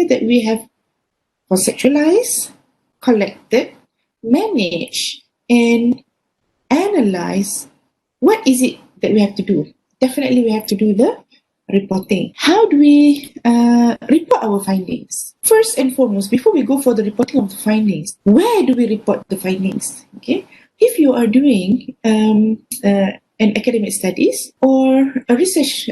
that we have conceptualized, collected, managed, and analyzed, what is it that we have to do? Definitely we have to do the reporting. How do we report our findings? First and foremost, before we go for the reporting of the findings, where do we report the findings? Okay, if you are doing an academic studies or a research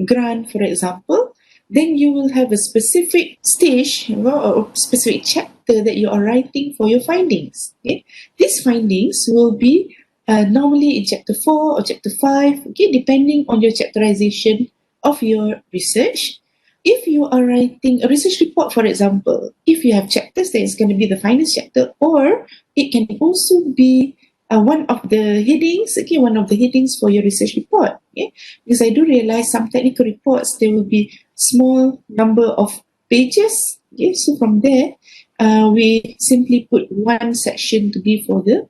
grant, for example, then you will have a specific stage or a specific chapter that you are writing for your findings. Okay, these findings will be normally in chapter 4 or chapter 5, okay, depending on your chapterization of your research. If you are writing a research report, for example, if you have chapters, then it's going to be the findings chapter, or it can also be one of the headings, okay, one of the headings for your research report. Okay, because I do realize some technical reports, there will be small number of pages. Okay, so from there, we simply put one section to be for the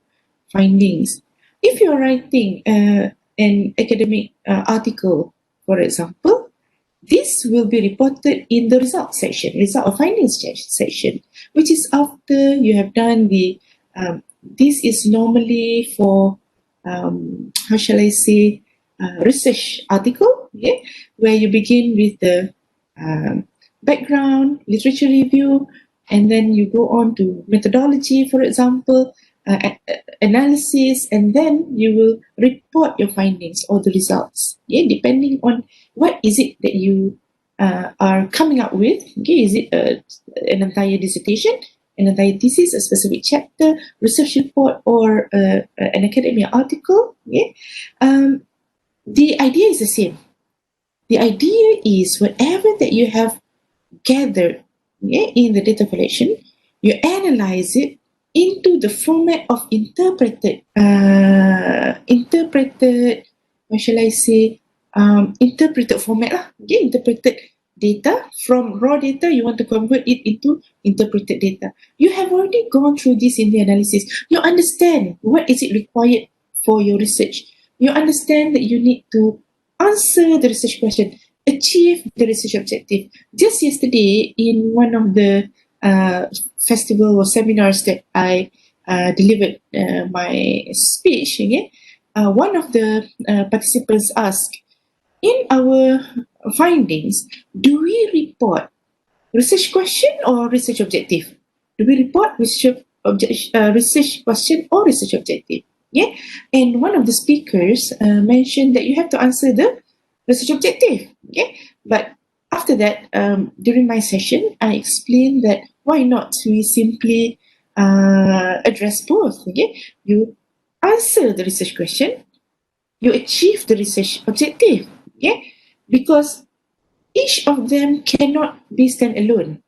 findings. If you're writing an academic article, for example, this will be reported in the result section, result of findings section, which is after you have done the, this is normally for, how shall I say, research article, okay, where you begin with the background, literature review, and then you go on to methodology, for example, analysis, and then you will report your findings or the results, okay, depending on what is it that you are coming up with. Okay, is it an entire dissertation, an entire thesis, a specific chapter, research report, or an academic article? Okay, the idea is the same. The idea is whatever that you have gathered, okay, in the data collection, you analyze it into the format of interpreted, what shall I say, interpreted format lah. Okay, interpreted data. From raw data, you want to convert it into interpreted data. You have already gone through this in the analysis. You understand what is it required for your research. You understand that you need to answer the research question, achieve the research objective. Just yesterday, in one of the festival or seminars that I delivered my speech, okay, one of the participants asked, in our findings, do we report research question or research objective? Do we report research question or research objective? Yeah, and one of the speakers mentioned that you have to answer the research objective. Okay, but after that, during my session, I explained that why not we simply address both. Okay, you answer the research question, you achieve the research objective. Okay, because each of them cannot be standalone.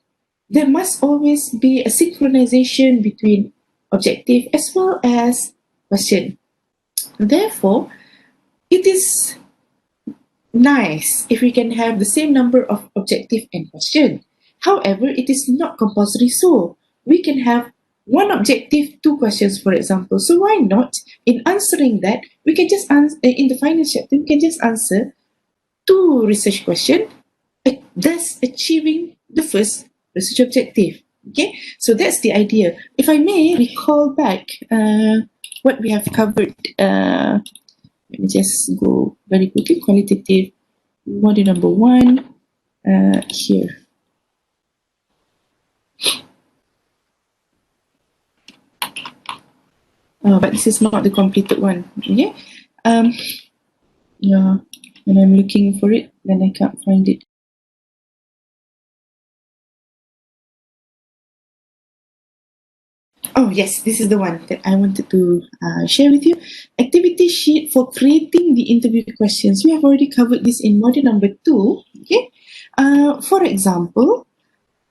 There must always be a synchronization between objective as well as question. Therefore, it is nice if we can have the same number of objective and question. However, it is not compulsory so. We can have one objective, two questions, for example. So why not, in answering that, we can just answer, in the final chapter, we can just answer two research questions, thus achieving the first research objective. Okay, so that's the idea. If I may recall back what we have covered, let me just go very quickly. Qualitative module number 1 here. But this is not the completed one. Okay. Yeah, when I'm looking for it, then I can't find it. Oh yes, this is the one that I wanted to share with you. Activity sheet for creating the interview questions. We have already covered this in module number 2. Okay. For example,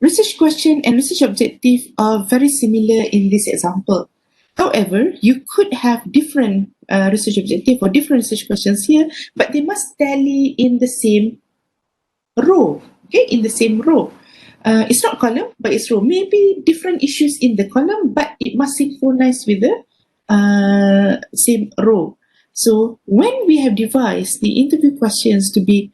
research question and research objective are very similar in this example. However, you could have different research objective or different research questions here, but they must tally in the same row. Okay, in the same row. It's not column, but it's row. Maybe different issues in the column, but it must synchronize with the same row. So when we have devised the interview questions to be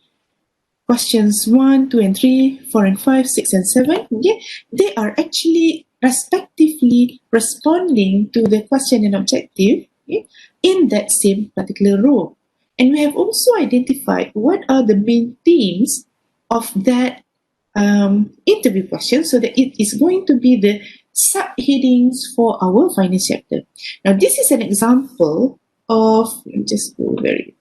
questions 1, 2 and 3, 4 and 5, 6 and 7, okay, they are actually respectively responding to the question and objective, okay, in that same particular row. And we have also identified what are the main themes of that interview question, so that it is going to be the subheadings for our final chapter. Now, this is an example of, let me just go very,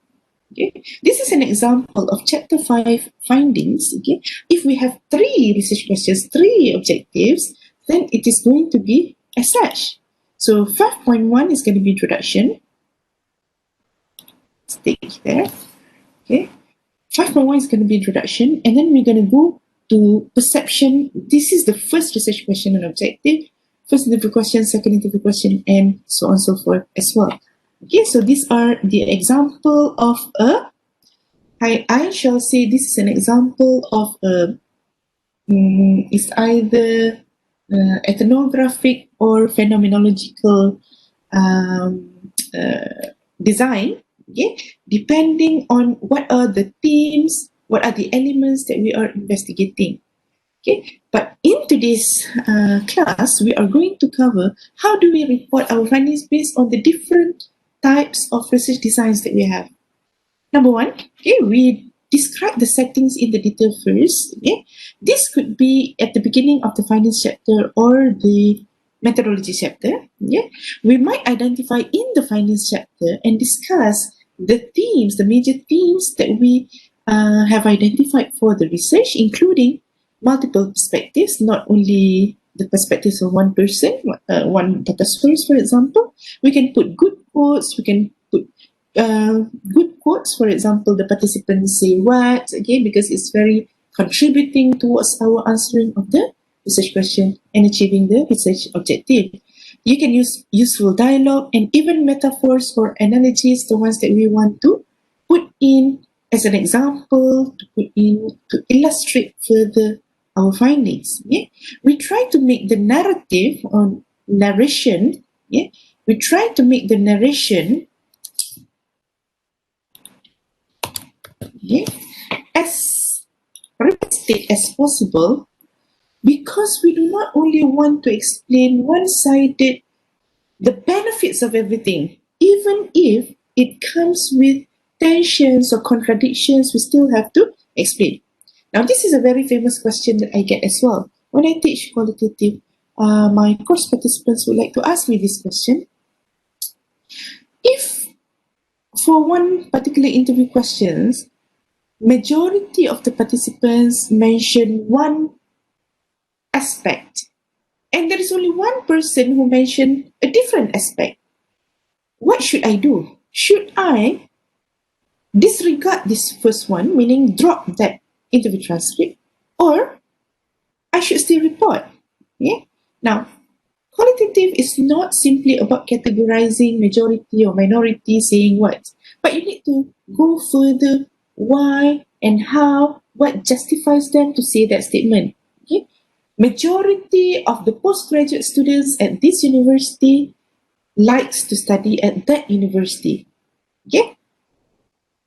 okay. This is an example of chapter 5 findings, okay. If we have 3 research questions, 3 objectives, then it is going to be as such. So 5.1 is going to be introduction. Stay there, okay. 5.1 is going to be introduction, and then we're going to go to perception. This is the first research question and objective, first interview question, second interview question, and so on and so forth as well. Okay, so these are the example of a, I shall say this is an example of a, it's either ethnographic or phenomenological design, okay, depending on what are the themes, what are the elements that we are investigating. Okay, but in today's class, we are going to cover how do we report our findings based on the different types of research designs that we have. Number one, okay, we describe the settings in the detail first. Okay, this could be at the beginning of the findings chapter or the methodology chapter. Yeah, we might identify in the findings chapter and discuss the themes, the major themes that we have identified for the research, including multiple perspectives, not only the perspectives of one person, one data source, for example. We can put good quotes, we can put good quotes, for example, the participants say what, again, because it's very contributing towards our answering of the research question and achieving the research objective. You can use useful dialogue and even metaphors or analogies, the ones that we want to put in as an example, to put in to illustrate further our findings. Yeah? We try to make the narrative or narration, yeah? We try to make the narration as realistic as possible, because we do not only want to explain one-sided the benefits of everything. Even if it comes with tensions or contradictions, we still have to explain. Now, this is a very famous question that I get as well. When I teach qualitative, my course participants would like to ask me this question. If for one particular interview questions, majority of the participants mention one aspect, and there is only one person who mentioned a different aspect, what should I do? Should I disregard this first one, meaning drop that interview transcript, or I should still report? Yeah. Now, qualitative is not simply about categorizing majority or minority, saying what, but you need to go further. Why and how? What justifies them to say that statement? Okay. Majority of the postgraduate students at this university likes to study at that university. Okay?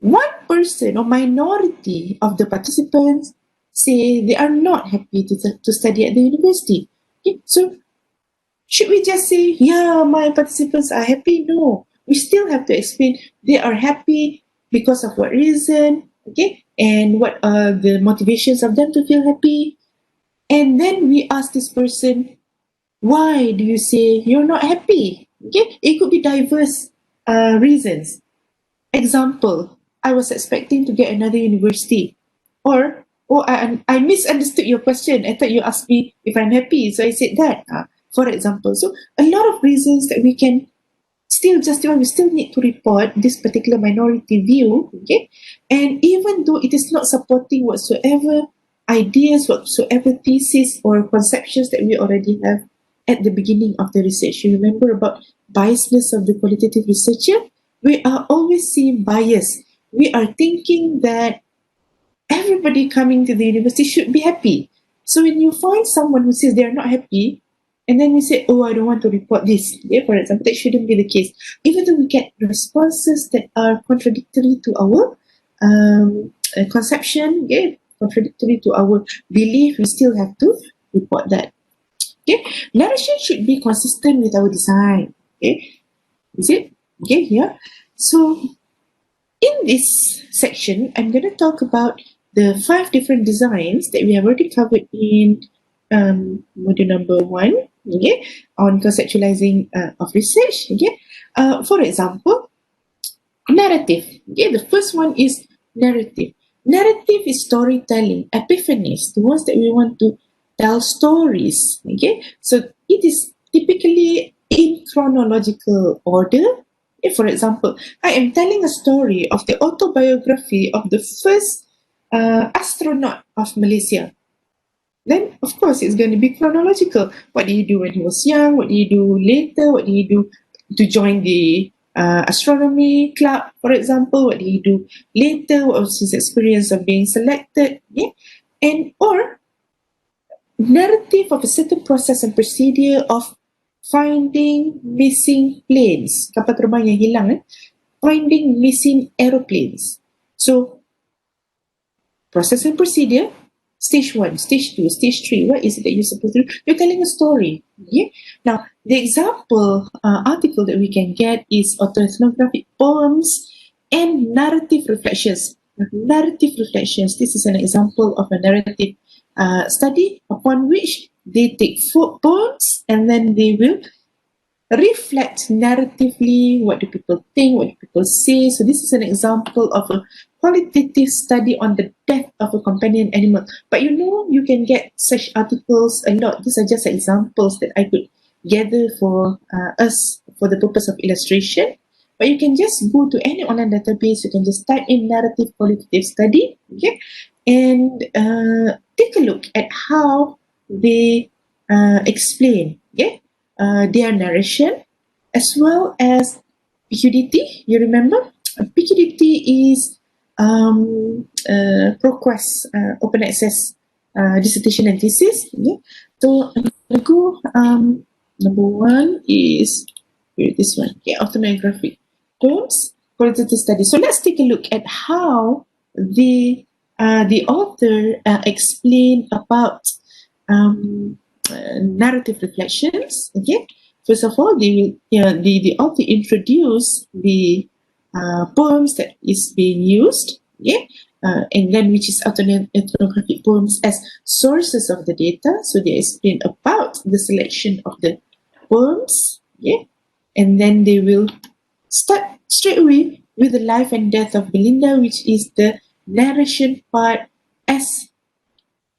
One person or minority of the participants say they are not happy to study at the university. Okay? So, should we just say, yeah, my participants are happy? No. We still have to explain they are happy because of what reason, okay? And what are the motivations of them to feel happy? And then we ask this person, why do you say you're not happy? Okay, it could be diverse reasons. Example, I was expecting to get another university, or I misunderstood your question. I thought you asked me if I'm happy, so I said that. For example, so a lot of reasons that we can still justify. We still need to report this particular minority view. Okay, and even though it is not supporting whatsoever ideas, whatsoever thesis or conceptions that we already have at the beginning of the research. You remember about biasness of the qualitative researcher? We are always seeing bias. We are thinking that everybody coming to the university should be happy. So when you find someone who says they're not happy, and then we say, oh, I don't want to report this, yeah, for example, that shouldn't be the case. Even though we get responses that are contradictory to our conception, yeah, contradictory to our belief, we still have to report that. Okay, narration should be consistent with our design. Okay, is it? Okay, here. So in this section, I'm going to talk about the 5 different designs that we have already covered in module number 1, okay, on conceptualizing of research. Okay, for example, narrative. Okay, the first one is narrative. Narrative is storytelling, epiphanies, the ones that we want to tell stories. Okay, so it is typically in chronological order. For example, I am telling a story of the autobiography of the first astronaut of Malaysia. Then, of course, it's going to be chronological. What did he do when he was young? What did he do later? What did he do to join the astronomy club, for example? What did he do later? What was his experience of being selected? Yeah? And or narrative of a certain process and procedure of finding missing planes, kapal terbang yang hilang, finding missing aeroplanes. So, process and procedure, stage 1, stage 2, stage 3, what is it that you're supposed to do? You're telling a story. Yeah? Now, the example article that we can get is autoethnographic poems and narrative reflections. Narrative reflections, this is an example of a narrative study upon which they take poems and then they will reflect narratively what do people think, what do people say. So this is an example of a qualitative study on the death of a companion animal. But you know, you can get such articles a lot. These are just examples that I could gather for us for the purpose of illustration. But you can just go to any online database, you can just type in narrative qualitative study, okay, and take a look at how they explain, okay, their narration, as well as PQDT. You remember? PQDT is ProQuest open access dissertation and thesis. Okay? So I'm going to go, number 1 is here, this one, okay, autobiographic poems, qualitative study. So let's take a look at how the author explained about narrative reflections. Okay, first of all, the author introduce the poems that is being used. Okay, and then which is autoethnographic poems as sources of the data. So they explain about the selection of the poems. Okay, and then they will start straight away with the life and death of Belinda, which is the narration part as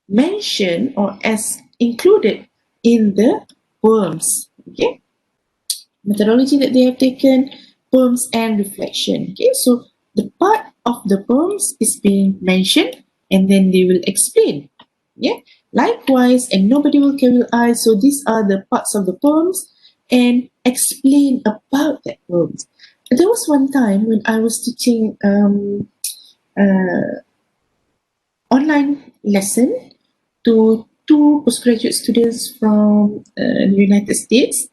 mentioned or as included in the poems. Okay, methodology that they have taken, poems and reflection. Okay, so the part of the poems is being mentioned and then they will explain. Yeah, likewise, and nobody will carry eye. So these are the parts of the poems and explain about that poems. There was one time when I was teaching online lesson to 2 postgraduate students from the United States,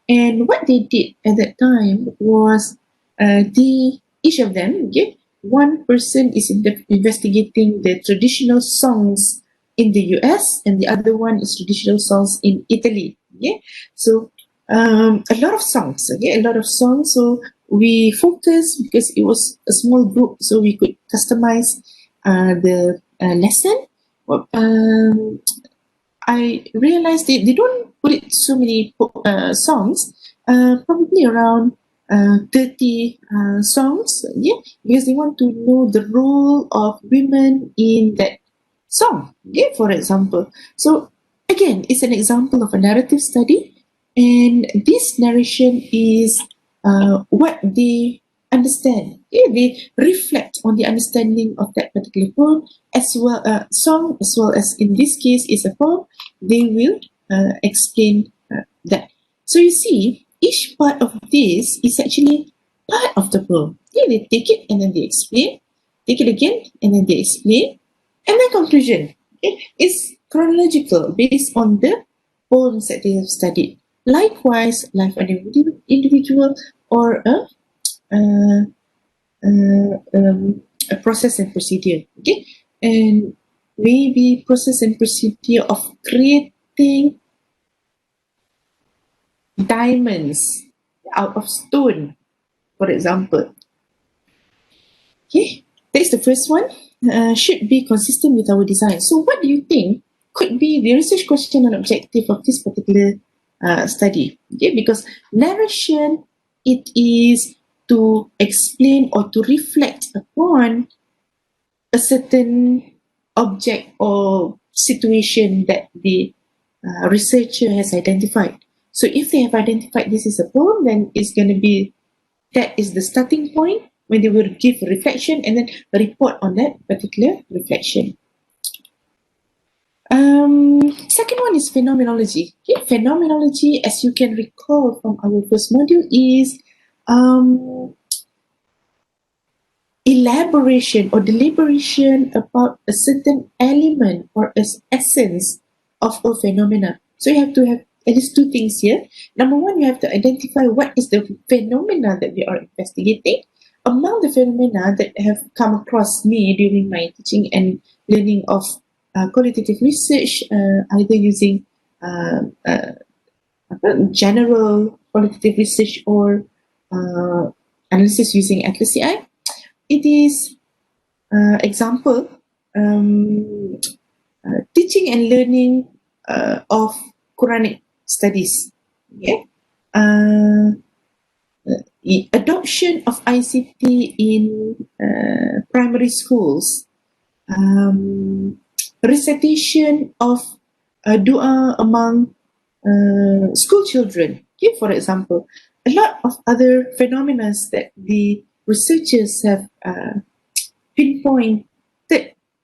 and what they did at that time was each of them, okay, one person is investigating the traditional songs in the US and the other one is traditional songs in Italy. Okay, so a lot of songs. Okay, a lot of songs. So we focused because it was a small group, so we could customize the lesson. I realized they don't put it so many songs, probably around 30 songs, yeah, because they want to know the role of women in that song, yeah, for example. So again, it's an example of a narrative study, and this narration is what they understand. Yeah, they reflect on the understanding of that particular poem, as well song, as well as in this case is a poem. They will explain that. So you see, each part of this is actually part of the poem. Yeah, they take it and then they explain, take it again and then they explain, and then conclusion. Okay, is chronological based on the poems that they have studied. Likewise, life of an individual or a process and procedure. Okay, and maybe process and procedure of creating diamonds out of stone, for example. Okay, that's the first one. Should be consistent with our design. So what do you think could be the research question and objective of this particular study? Okay, because narration, it is to explain or to reflect upon a certain object or situation that the researcher has identified. So if they have identified this is a poem, then it's going to be, that is the starting point when they will give reflection and then report on that particular reflection. Second one is phenomenology. Okay, phenomenology, as you can recall from our first module, is elaboration or deliberation about a certain element or essence of a phenomena. So you have to have at least two things here. Number one, you have to identify what is the phenomena that we are investigating. Among the phenomena that have come across me during my teaching and learning of qualitative research, either using general qualitative research or analysis using accuracy eye, it is example teaching and learning of Quranic studies. Okay, adoption of ICT in primary schools, recitation of dua among school children. Okay, for example, a lot of other phenomena that the researchers have pinpointed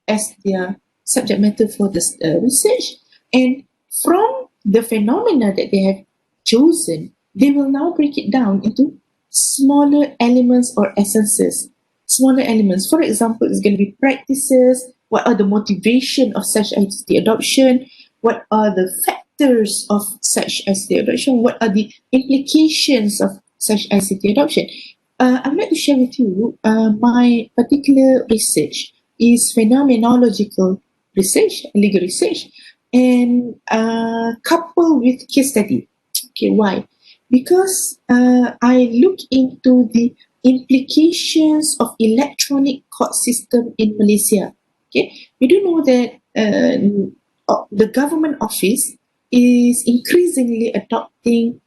as their subject matter for this research, and from the phenomena that they have chosen, they will now break it down into smaller elements or essences. Smaller elements, for example, is going to be practices. What are the motivation of such ICT adoption? What are the factors of such ICT adoption? What are the implications of such ICT adoption? I would like to share with you my particular research is phenomenological research, legal research, and coupled with case study. Okay, why? Because I look into the implications of electronic court system in Malaysia. Okay, you do know that the government office is increasingly adopting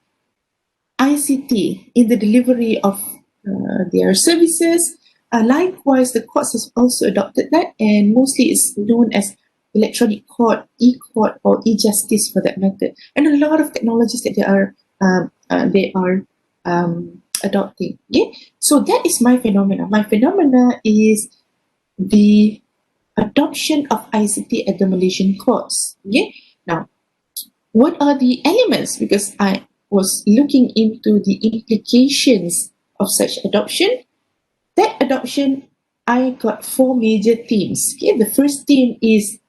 ICT in the delivery of their services. Likewise, the courts has also adopted that, and mostly it's known as electronic court, e-court, or e-justice for that matter. And a lot of technologies that they are adopting. Yeah, so that is my phenomena. My phenomena is the adoption of ICT at the Malaysian courts. Yeah. Now, what are the elements? Because I was looking into the implications of such adoption. That adoption, I got four major themes. Okay, the first theme is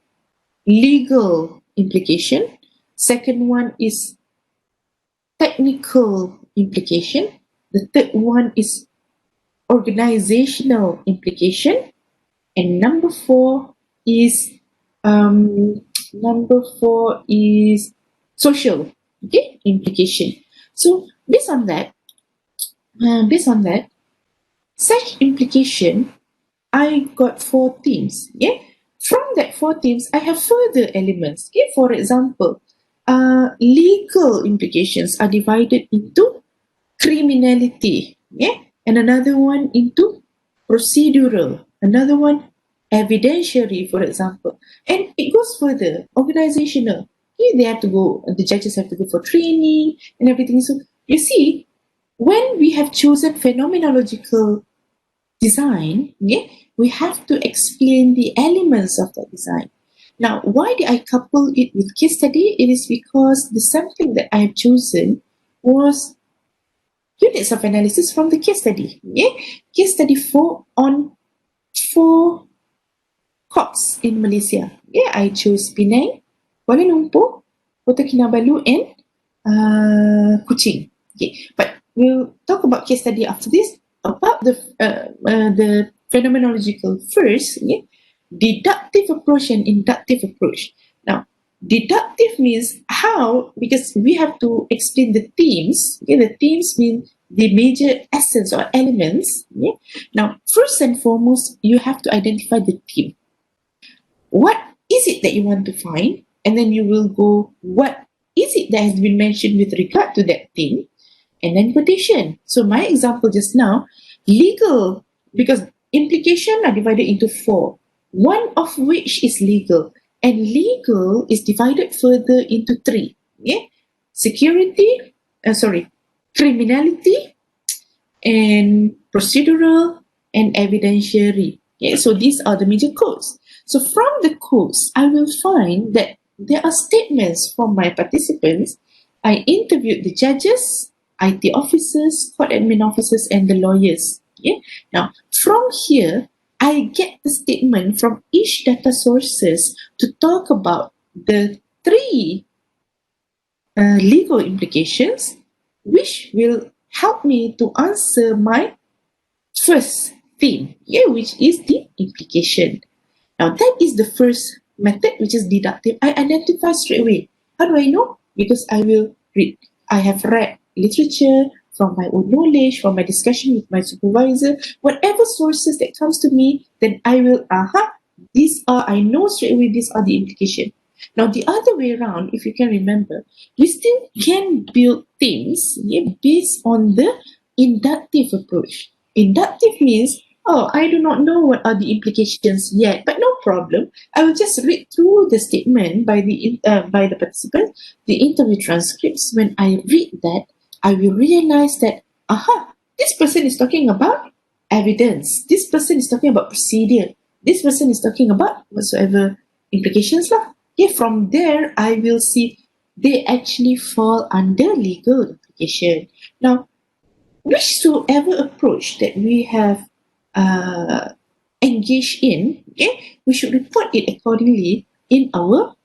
legal implication. Second one is technical implication. The third one is organizational implication. And number four is social, okay, implication. So based on that, such implication, I got four themes. Yeah, from that four themes, I have further elements. Okay, for example, legal implications are divided into criminality. Yeah, and another one into procedural. Another one evidentiary, for example, and it goes further. Organizational. Okay, they have to go. The judges have to go for training and everything. So you see, when we have chosen phenomenological design, yeah, we have to explain the elements of that design. Now, why did I couple it with case study? It is because the sampling that I have chosen was units of analysis from the case study. Yeah, case study on four courts in Malaysia. Yeah, I chose Penang, Kuala Lumpur, Kota Kinabalu, and Kuching. Okay, but we'll talk about case study after this. About the phenomenological first. Yeah, deductive approach and inductive approach. Now, deductive means how, because we have to explain the themes. Okay, the themes mean the major essence or elements. Okay? Now, first and foremost, you have to identify the theme. What is it that you want to find? And then you will go, what is it that has been mentioned with regard to that theme? And then quotation. So my example just now, legal, because implication are divided into 4, one of which is legal, and legal is divided further into 3. Okay? Criminality, and procedural, and evidentiary. Okay? So these are the major codes. So from the codes, I will find that there are statements from my participants. I interviewed the judges, IT officers, court admin officers, and the lawyers. Okay? Now, from here, I get the statement from each data sources to talk about the 3 legal implications, which will help me to answer my first theme, which is the implication. Now, that is the first method, which is deductive. I identify straight away. How do I know? Because I will read. I have read literature from my own knowledge, from my discussion with my supervisor, whatever sources that comes to me, then I will, I know straight away these are the implications. Now, the other way around, if you can remember, we still can build things based on the inductive approach. Inductive means, I do not know what are the implications yet, but no problem. I will just read through the statement by the participant, the interview transcripts. When I read that, I will realize that, this person is talking about evidence. This person is talking about procedure. This person is talking about whatsoever implications lah. Okay, from there, I will see they actually fall under legal implication. Now, whichsoever approach that we have engaged in, we should report it accordingly in our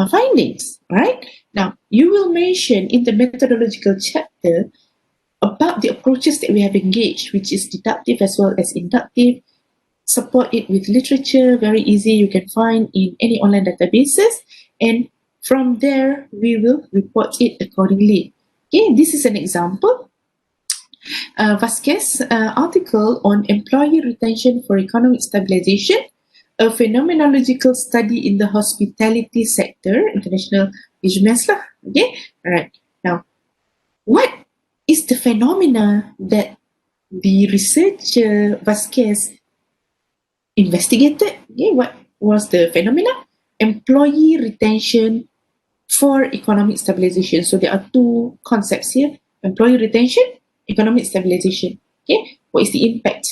findings, right? Now, you will mention in the methodological chapter about the approaches that we have engaged, which is deductive as well as inductive. Support it with literature, very easy, you can find in any online databases, and from there, we will report it accordingly. Okay, this is an example. Vasquez article on employee retention for economic stabilization, a phenomenological study in the hospitality sector, international business lah. Okay, all right. Now, what is the phenomena that the researcher Vasquez investigated? Okay, what was the phenomena? Employee retention for economic stabilization. So there are 2 concepts here: employee retention, economic stabilization. Okay, what is the impact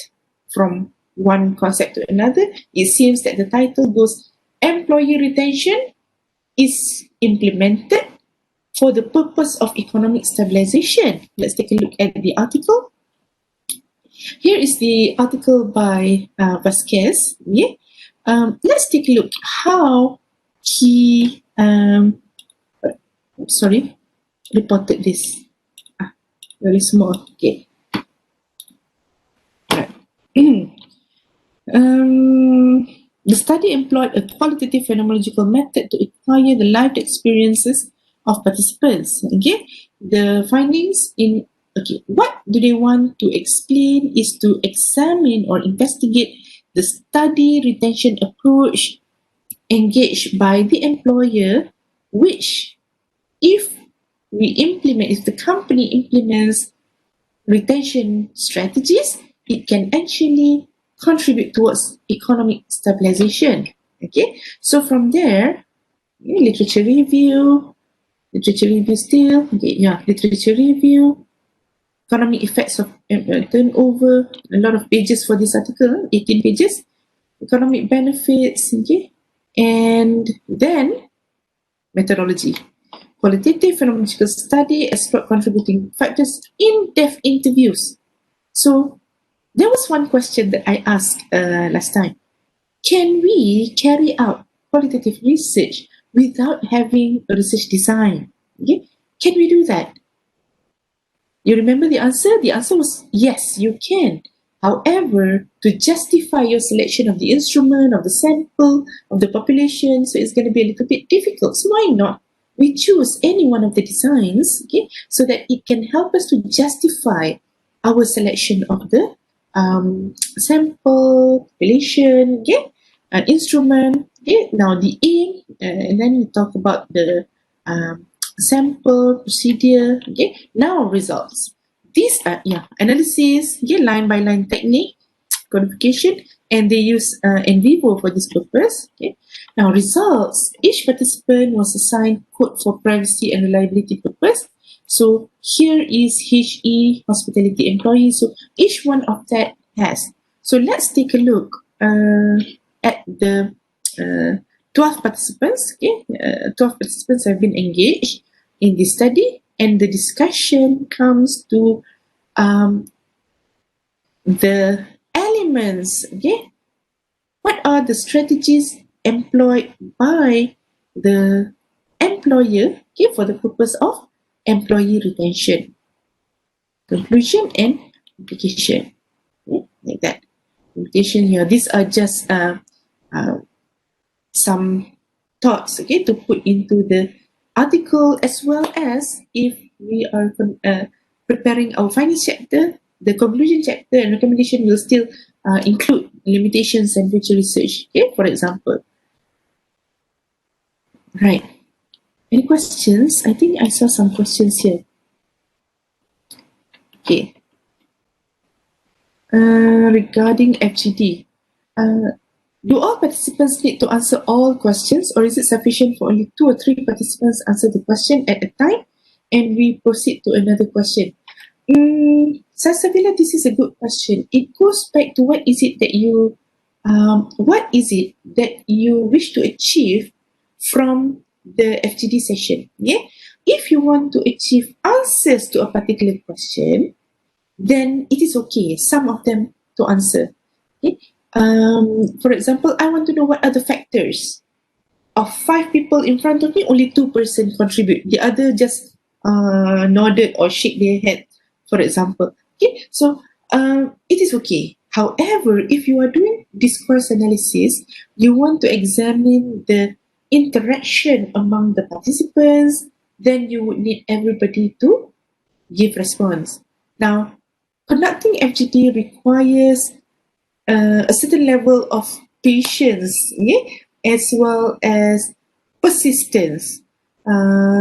from one concept to another? It seems that the title goes, employee retention is implemented for the purpose of economic stabilization. Let's take a look at the article. Here is the article by Vasquez. Yeah? Let's take a look how he reported this. Very small. Okay. Right. The study employed a qualitative phenomenological method to acquire the lived experiences of participants. Okay, the findings in what do they want to explain is to examine or investigate the study retention approach engaged by the employer, which if the company implements retention strategies, it can actually contribute towards economic stabilization. Okay, so from there, literature review still, literature review, economic effects of turnover, a lot of pages for this article, 18 pages, economic benefits, and then methodology. Qualitative phenomenological study, explore contributing factors, in-depth interviews. So there was one question that I asked last time. Can we carry out qualitative research without having a research design? Okay? Can we do that? You remember the answer? The answer was yes, you can. However, to justify your selection of the instrument, of the sample, of the population, so it's going to be a little bit difficult. So why not we choose any one of the designs, okay, so that it can help us to justify our selection of the sample, population, okay, instrument, okay. Now the aim, and then we talk about the sample, procedure, okay. Now results. These are analysis, okay, line by line technique, codification, and they use in vivo for this purpose. Okay. Now results. Each participant was assigned code for privacy and reliability purpose. So here is HE, hospitality employee. So each one of that has. So let's take a look at the 12 participants. Okay, 12 participants have been engaged in this study, and the discussion comes to the elements. Okay, what are the strategies employed by the employer, okay, for the purpose of employee retention? Conclusion and application, okay, like that. Application here. These are just some thoughts, okay, to put into the article, as well as if we are preparing our final chapter, the conclusion chapter and recommendation will still include limitations and future research, okay, for example. Right. Any questions? I think I saw some questions here. Okay. Regarding FGD, do all participants need to answer all questions, or is it sufficient for only 2 or 3 participants answer the question at a time and we proceed to another question? Salsabila, this is a good question. It goes back to what is it that you wish to achieve from the FGD session? Yeah, if you want to achieve answers to a particular question, then it is okay, some of them to answer. Okay? For example, I want to know what are the factors. Of 5 people in front of me, only 2 persons contribute. The other just nodded or shake their head, for example. Okay, so it is okay. However, if you are doing discourse analysis, you want to examine the interaction among the participants, then you would need everybody to give response. Now, conducting FGD requires a certain level of patience, okay, as well as persistence.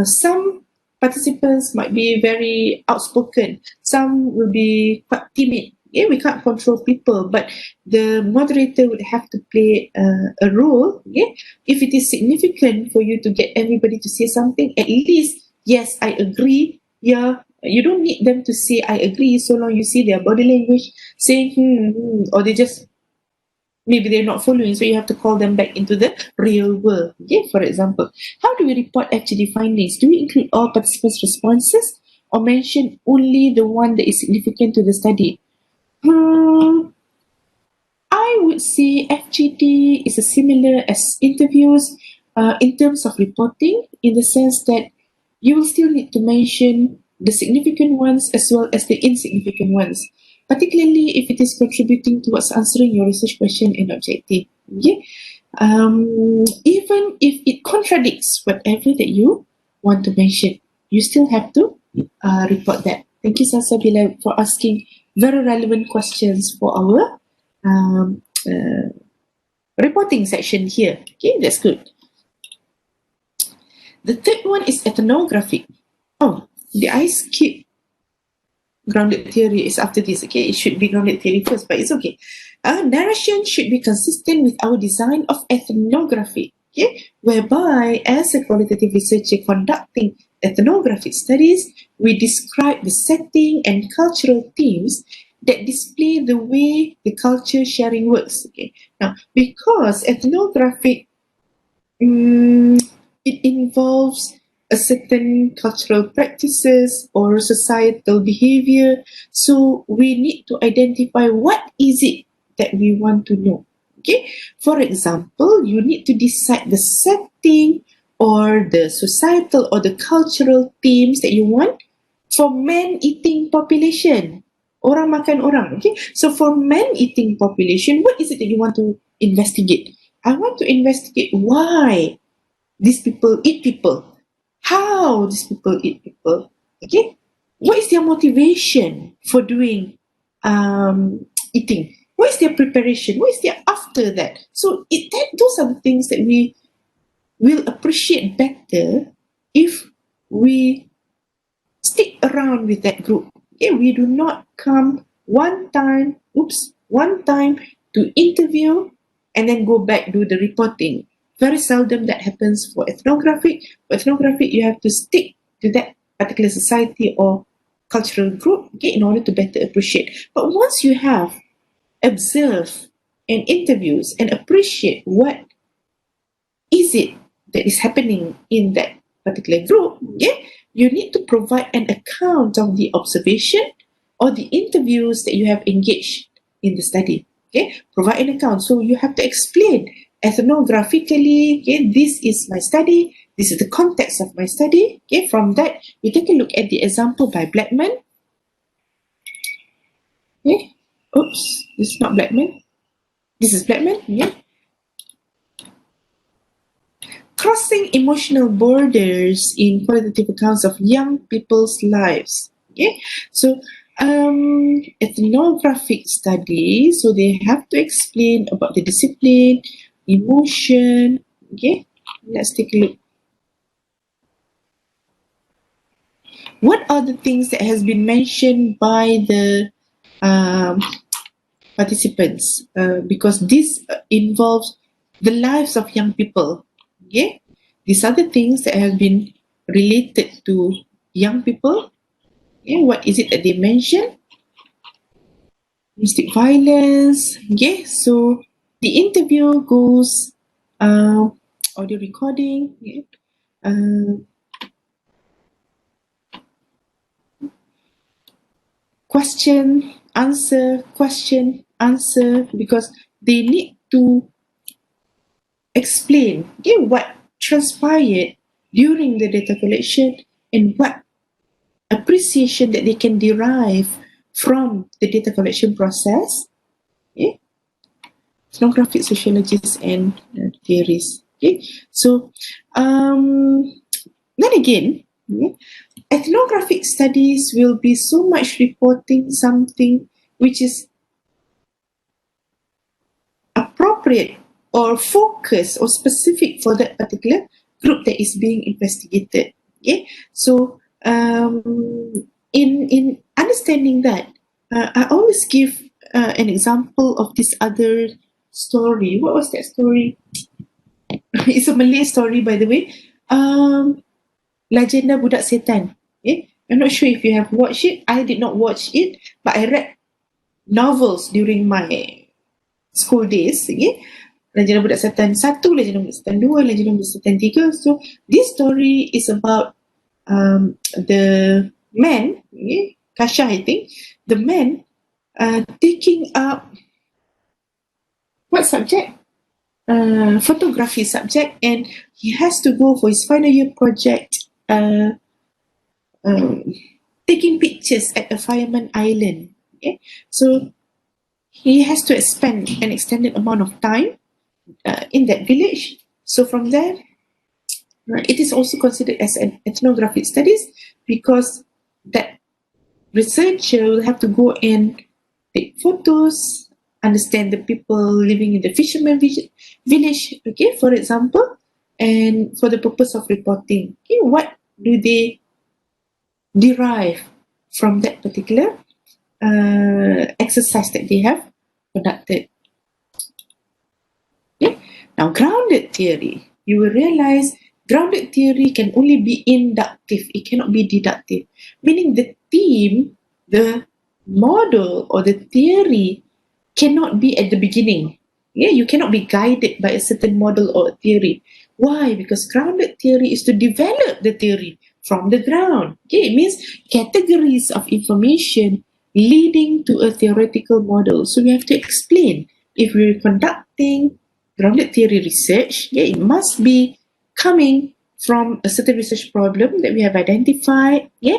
Some participants might be very outspoken, some will be quite timid. Okay? We can't control people, but the moderator would have to play a role. Okay? If it is significant for you to get everybody to say something, at least, yes, I agree, yeah, you don't need them to say I agree, so long you see their body language saying or they just, maybe they're not following, so you have to call them back into the real world. Okay, for example, how do we report FGD findings? Do we include all participants' responses or mention only the one that is significant to the study? I would say FGD is similar as interviews in terms of reporting, in the sense that you will still need to mention the significant ones as well as the insignificant ones, particularly if it is contributing towards answering your research question and objective. Okay? Even if it contradicts whatever that you want to mention, you still have to report that. Thank you, Salsabila, for asking very relevant questions for our reporting section here. Okay, that's good. The third one is ethnography. Oh, did I skip grounded theory? Is after this. Okay, it should be grounded theory first, but it's okay. Narration should be consistent with our design of ethnography. Okay, whereby as a qualitative researcher conducting ethnographic studies, we describe the setting and cultural themes that display the way the culture sharing works. Okay, now because ethnographic it involves a certain cultural practices or societal behavior, so we need to identify what is it that we want to know. Okay, for example, you need to decide the setting or the societal or the cultural themes that you want for man-eating population orang makan orang. Okay, so for man-eating population, what is it that you want to investigate? I want to investigate why these people eat people, how these people eat people. Okay, what is their motivation for doing eating? What is their preparation? What is their after that? So those are the things that we will appreciate better if we stick around with that group. Okay, we do not come one time to interview and then go back do the reporting. Very seldom that happens for ethnographic. For ethnographic, you have to stick to that particular society or cultural group, okay, in order to better appreciate. But once you have observed and interviews and appreciate what is it that is happening in that particular group, okay, you need to provide an account of the observation or the interviews that you have engaged in the study. Okay, provide an account. So you have to explain ethnographically, okay, this is my study, this is the context of my study. Okay, from that, we take a look at the example by Blackman. Okay, oops, this is not Blackman. This is Blackman, yeah. Crossing emotional borders in qualitative accounts of young people's lives. Okay, so ethnographic study, so they have to explain about the discipline, emotion. Okay, let's take a look. What are the things that has been mentioned by the participants? Because this involves the lives of young people. Okay, these are the things that have been related to young people. Okay, what is it that they mention? Domestic violence. Okay, so the interview goes audio recording. Okay. Question, answer, because they need to explain, okay, what transpired during the data collection and what appreciation that they can derive from the data collection process. Okay, ethnographic sociologists and theories. Okay, so then again, ethnographic studies will be so much reporting something which is appropriate or focused or specific for that particular group that is being investigated. Okay, so in understanding that, I always give an example of this other story. What was that story? It's a Malay story, by the way. Legenda Budak Setan. Okay? I'm not sure if you have watched it. I did not watch it, but I read novels during my school days. Okay? Legenda Budak Setan 1, Legenda Budak Setan 2, Legenda Budak Setan 3. So this story is about the man, okay? Kasha, I think, the man taking up what subject? Photography subject, and he has to go for his final year project taking pictures at a fireman island. Okay, so he has to spend an extended amount of time in that village. So from there, it is also considered as an ethnographic studies, because that researcher will have to go and take photos, understand the people living in the fisherman village, okay, for example, and for the purpose of reporting, okay, what do they derive from that particular exercise that they have conducted. Okay? Now, grounded theory, you will realize grounded theory can only be inductive, it cannot be deductive, meaning the theme, the model or the theory cannot be at the beginning. Yeah, you cannot be guided by a certain model or theory. Why? Because grounded theory is to develop the theory from the ground. Okay, it means categories of information leading to a theoretical model. So we have to explain, if we're conducting grounded theory research, yeah, it must be coming from a certain research problem that we have identified, yeah,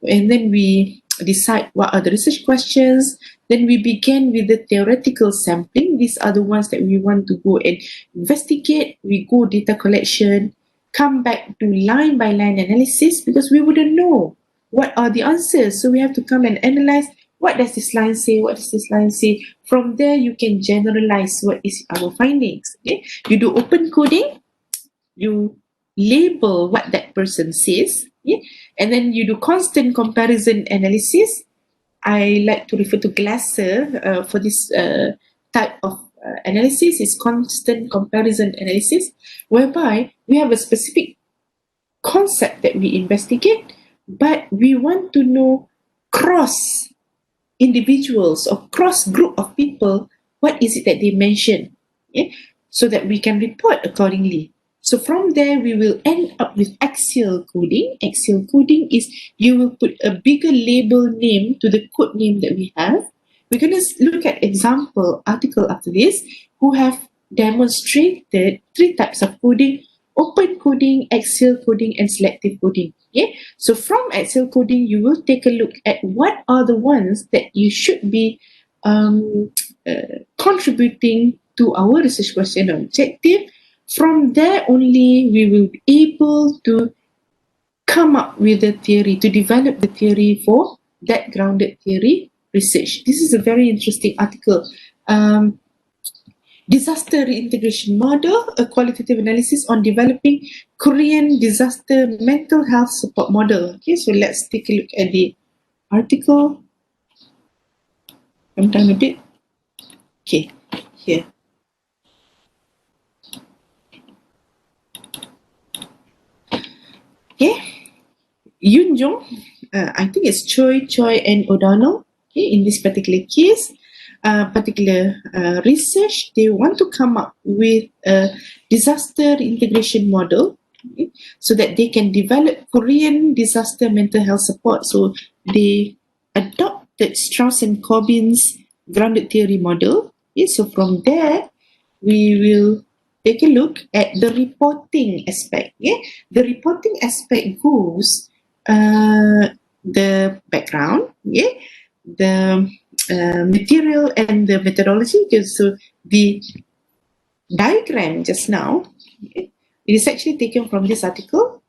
and then we decide what are the research questions. Then we begin with the theoretical sampling. These are the ones that we want to go and investigate. We go data collection, come back to line by line analysis because we wouldn't know what are the answers. So we have to come and analyze what does this line say, what does this line say. From there, you can generalize what is our findings. Okay? You do open coding, you label what that person says, yeah? And then you do constant comparison analysis. I like to refer to Glasser for this type of analysis is constant comparison analysis, whereby we have a specific concept that we investigate, but we want to know cross individuals or cross group of people, what is it that they mention, yeah? So that we can report accordingly. So from there, we will end up with axial coding. Axial coding is you will put a bigger label name to the code name that we have. We're going to look at example article after this who have demonstrated 3 types of coding: open coding, axial coding, and selective coding. Okay? So from axial coding, you will take a look at what are the ones that you should be contributing to our research question or objective. From there only, we will be able to come up with the theory, to develop the theory for that grounded theory research. This is a very interesting article. Disaster reintegration model, a qualitative analysis on developing Korean disaster mental health support model. Okay, so let's take a look at the article. Come down a bit. Okay, here. Okay, Yun Jong, I think it's Choi, and O'Donnell. Okay, in this particular case, particular research, they want to come up with a disaster integration model, okay, so that they can develop Korean disaster mental health support. So they adopted Strauss and Corbin's grounded theory model. Okay, so from there, we will take a look at the reporting aspect. Yeah? The reporting aspect goes the background, yeah? The material and the methodology. So the diagram just now, okay, it is actually taken from this article,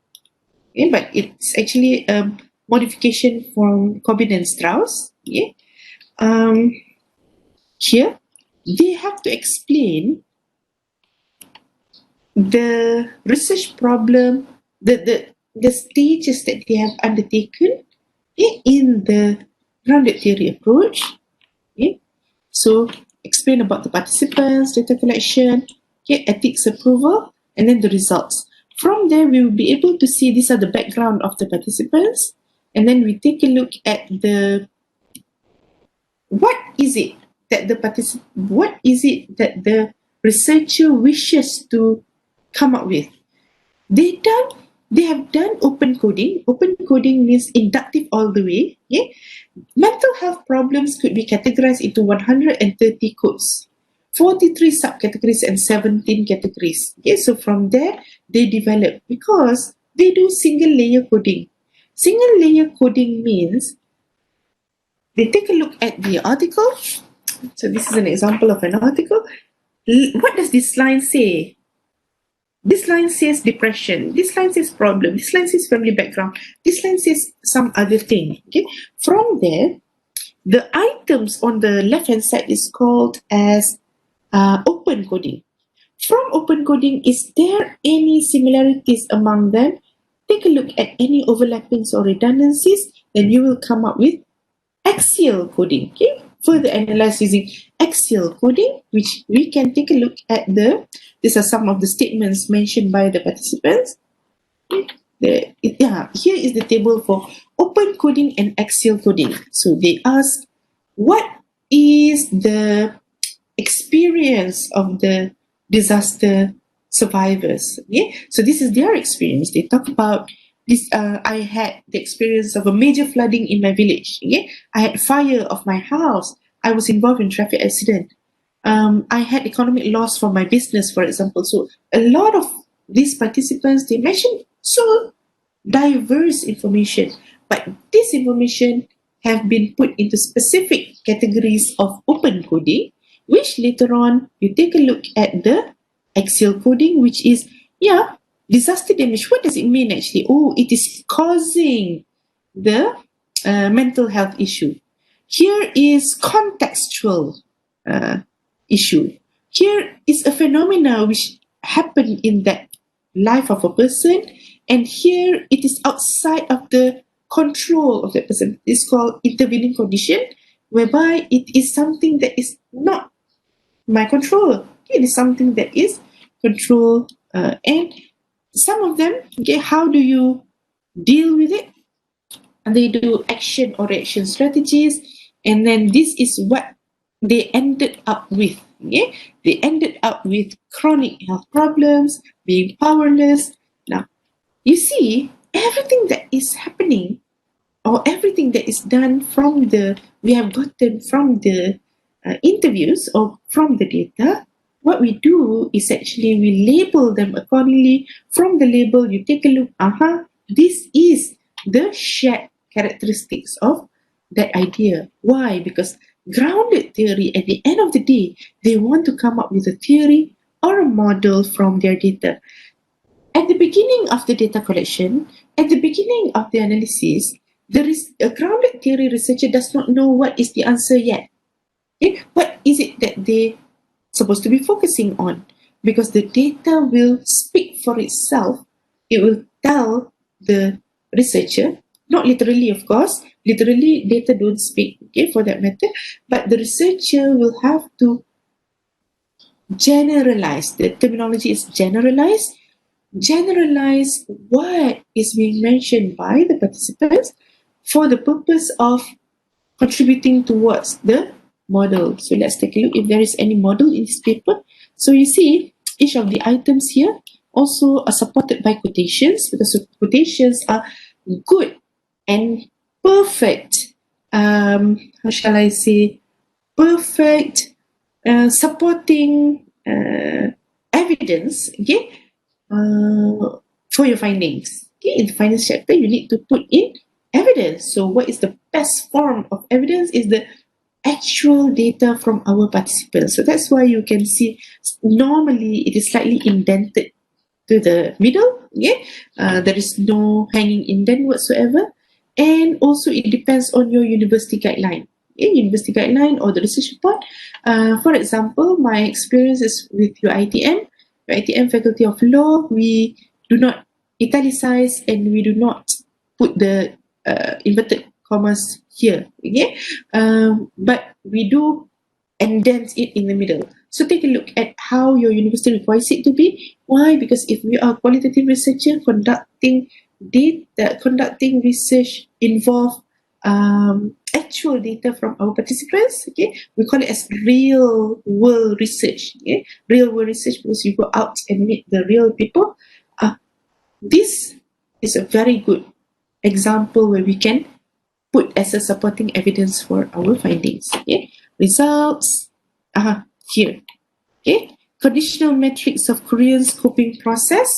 okay, but it's actually a modification from Corbin and Strauss. Yeah? Here, they have to explain the research problem, the stages that they have undertaken in the grounded theory approach. Okay? So explain about the participants, data collection, okay, ethics approval, and then the results. From there, we will be able to see these are the background of the participants, and then we take a look at the what is it that the researcher wishes to come up with. They have done open coding. Open coding means inductive all the way. Okay? Mental health problems could be categorized into 130 codes, 43 subcategories, and 17 categories. Okay? So from there, they develop because they do single layer coding. Single layer coding means they take a look at the article. So this is an example of an article. What does this line say? This line says depression. This line says problem. This line says family background. This line says some other thing. Okay. From there, the items on the left-hand side is called as open coding. From open coding, is there any similarities among them? Take a look at any overlappings or redundancies, then you will come up with axial coding. Okay. Further analyze using axial coding, which we can take a look at these are some of the statements mentioned by the participants. Here is the table for open coding and axial coding. So they ask, what is the experience of the disaster survivors? Okay? So this is their experience. They talk about this. I had the experience of a major flooding in my village. Okay? I had fire of my house. I was involved in traffic accident. I had economic loss from my business, for example. So a lot of these participants, they mentioned so diverse information, but this information have been put into specific categories of open coding, which later on you take a look at the axial coding, which is, disaster damage. What does it mean actually? Oh, it is causing the mental health issue. Here is contextual issue. Here is a phenomena which happened in that life of a person, and here it is outside of the control of that person. It's called intervening condition, whereby it is something that is not my control. It is something that is control, and some of them, okay, how do you deal with it? And they do action or reaction strategies, and then this is what they ended up with. Okay, they ended up with chronic health problems, being powerless. Now, you see, everything that is happening or everything that is done from we have gotten from the interviews or from the data, what we do is actually we label them accordingly. From the label, you take a look, this is the shared characteristics of that idea. Why? Because grounded theory, at the end of the day, they want to come up with a theory or a model from their data. At the beginning of the data collection, at the beginning of the analysis, there is a grounded theory researcher does not know what is the answer yet. Okay? What is it that they supposed to be focusing on? Because the data will speak for itself. It will tell the researcher, not literally, of course. Literally, data don't speak, okay, for that matter. But the researcher will have to generalize. The terminology is generalize what is being mentioned by the participants for the purpose of contributing towards the model. So let's take a look if there is any model in this paper. So you see, each of the items here also are supported by quotations, because quotations are good and perfect, how shall I say, perfect supporting evidence, okay, for your findings. Okay, in the findings chapter, you need to put in evidence. So what is the best form of evidence is the actual data from our participants. So that's why you can see normally it is slightly indented to the middle. Okay, there is no hanging indent whatsoever, and also it depends on your university guideline. Okay, university guideline or the research report. For example, my experience is with UiTM. UiTM Faculty of Law, we do not italicize and we do not put the inverted commas here. Okay, but we do indent it in the middle. So take a look at how your university requires it to be. Why? Because if we are qualitative researcher conducting research involve actual data from our participants, okay, we call it as real world research. Okay, real world research because you go out and meet the real people. This is a very good example where we can put as a supporting evidence for our findings. Okay, results here. Okay, conditional metrics of Korean's coping process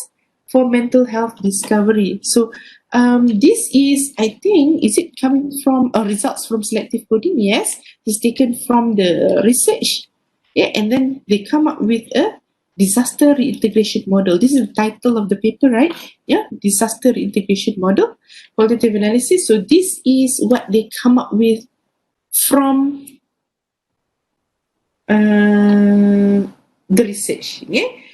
for mental health discovery. So this is, I think, is it coming from results from selective coding? Yes, it's taken from the research. Yeah, and then they come up with a disaster reintegration model. This is the title of the paper, right? Yeah, disaster reintegration model, qualitative analysis. So this is what they come up with from the research. Okay,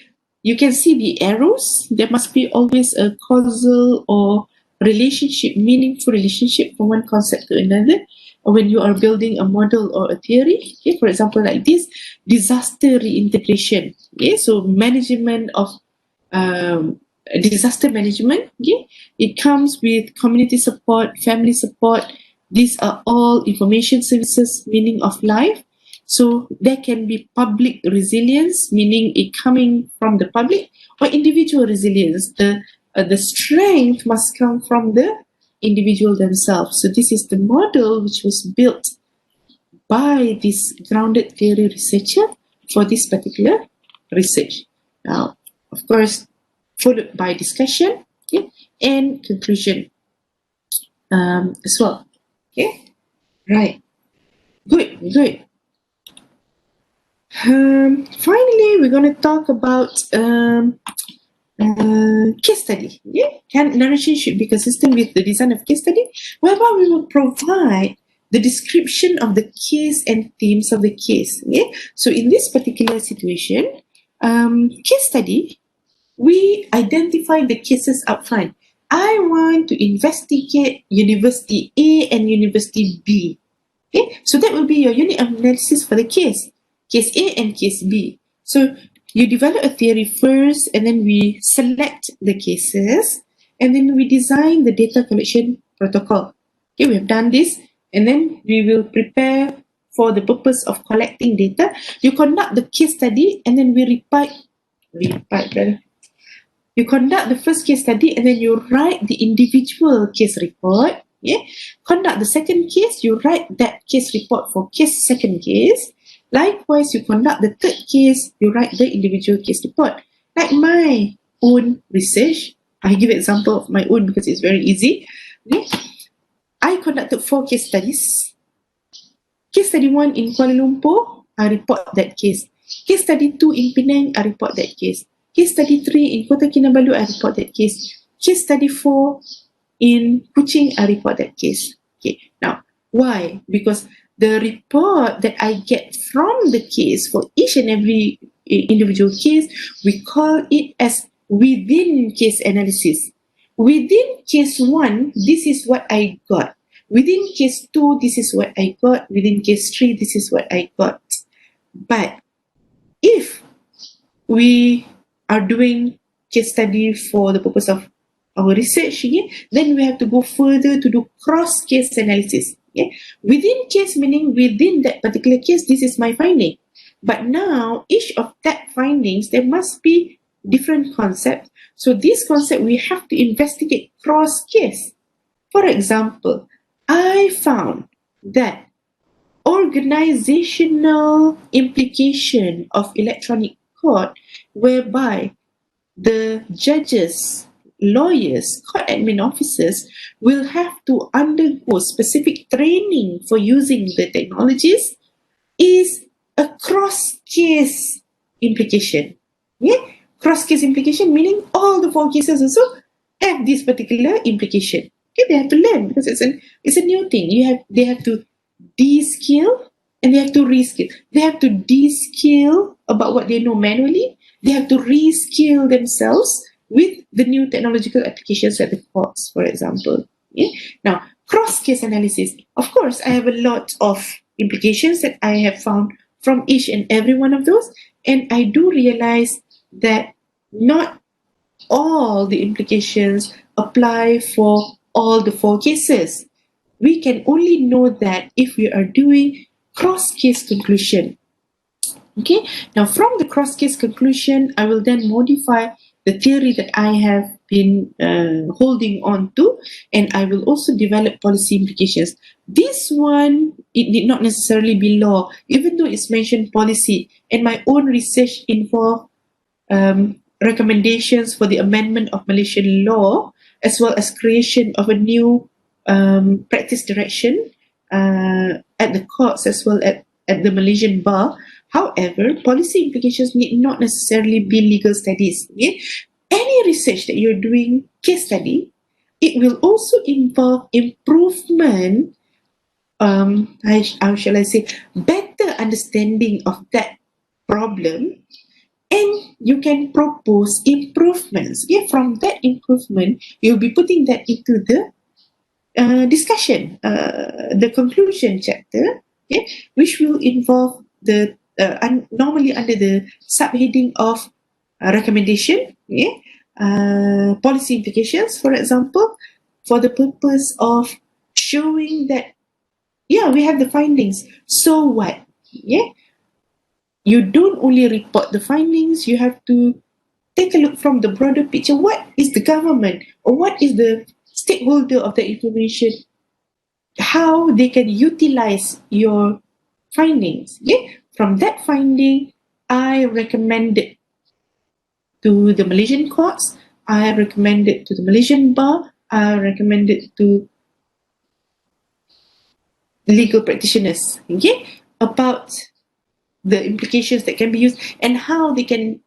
you can see the arrows. There must be always a causal or relationship, meaningful relationship from one concept to another. When you are building a model or a theory, okay, for example, like this, disaster reintegration. Okay, so management of disaster management. Okay, it comes with community support, family support. These are all information services, meaning of life. So there can be public resilience, meaning it coming from the public, or individual resilience. The strength must come from the individual themselves. So this is the model which was built by this grounded theory researcher for this particular research. Now, of course, followed by discussion, okay, and conclusion as well. Okay. Right. Good, good. Finally, we're going to talk about case study. Yeah, narration should be consistent with the design of case study, whereby we will provide the description of the case and themes of the case. Yeah, so in this particular situation, case study, we identify the cases up front. I want to investigate University A and University B. Okay, so that will be your unit of analysis for the case A and case B. So you develop a theory first, and then we select the cases, and then we design the data collection protocol. Okay, we have done this, and then we will prepare for the purpose of collecting data. You conduct the case study, and then we you conduct the first case study, and then you write the individual case report. Yeah. Conduct the second case, you write that case report for second case. Likewise, you conduct the third case, you write the individual case report. Like my own research, I give example of my own because it's very easy. Okay. I conducted 4 case studies. Case study 1 in Kuala Lumpur, I report that case. Case study 2 in Penang, I report that case. Case study 3 in Kota Kinabalu, I report that case. Case study 4 in Kuching, I report that case. Okay, now, why? Because the report that I get from the case for each and every individual case, we call it as within case analysis. Within case 1, this is what I got. Within case 2, this is what I got. Within case 3, this is what I got. But if we are doing case study for the purpose of our research, then we have to go further to do cross-case analysis. Within case meaning within that particular case, this is my finding. But now, each of that findings, there must be different concepts. So this concept, we have to investigate cross-case. For example, I found that organizational implication of electronic court, whereby the judges, lawyers, court admin officers will have to undergo specific training for using the technologies, is a cross-case implication. Yeah? Cross-case implication meaning all the 4 cases also have this particular implication. Okay, they have to learn because it's a new thing. They have to de-skill and they have to reskill. They have to de-skill about what they know manually. They have to reskill themselves with the new technological applications at the courts, for example. Yeah? Now, cross-case analysis. Of course, I have a lot of implications that I have found from each and every one of those, and I do realize that not all the implications apply for all the 4 cases. We can only know that if we are doing cross-case conclusion. Okay, now from the cross-case conclusion, I will then modify the theory that I have been holding on to, and I will also develop policy implications. This one, it need not necessarily be law, even though it's mentioned policy, and my own research involved recommendations for the amendment of Malaysian law, as well as creation of a new practice direction at the courts as well at the Malaysian bar. However, policy implications need not necessarily be legal studies. Okay? Any research that you're doing, case study, it will also involve improvement, how shall I say, better understanding of that problem, and you can propose improvements. Yeah, from that improvement, you'll be putting that into the discussion, the conclusion chapter, okay, which will involve the normally under the subheading of recommendation, okay, policy implications, for example, for the purpose of showing that, yeah, we have the findings. So what? Yeah, you don't only report the findings, you have to take a look from the broader picture. What is the government or what is the stakeholder of the information, how they can utilize your findings. Yeah? From that finding, I recommend it to the Malaysian courts, I recommend it to the Malaysian bar, I recommend it to legal practitioners, okay, about the implications that can be used and how they can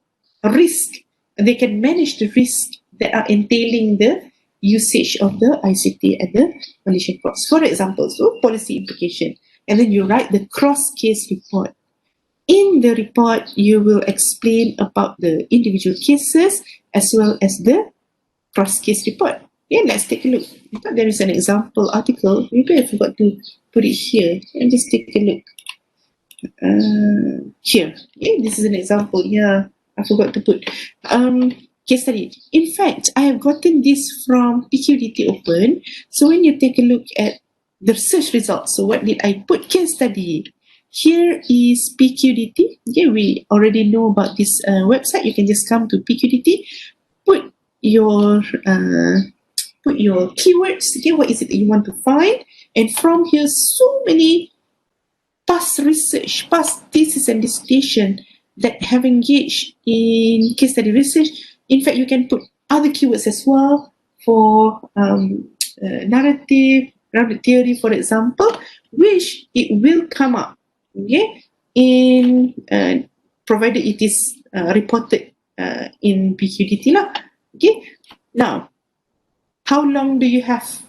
manage the risk that are entailing the usage of the ICT at the Malaysian courts. For example, so policy implication, and then you write the cross-case report. In the report, you will explain about the individual cases as well as the cross-case report. Okay, let's take a look. I thought there is an example article. Maybe I forgot to put it here. Let's just take a look. Here. Okay, this is an example. Yeah, I forgot to put. Case study. In fact, I have gotten this from PQDT Open. So when you take a look at the search results, so what did I put? Case study. Here is PQDT. Okay, we already know about this website. You can just come to PQDT, put your keywords. Okay, what is it that you want to find? And from here, so many past research, past thesis and dissertation that have engaged in case study research. In fact, you can put other keywords as well for narrative theory, for example, which it will come up, okay, in provided it is reported in PQDT lah. Okay, now how long do you have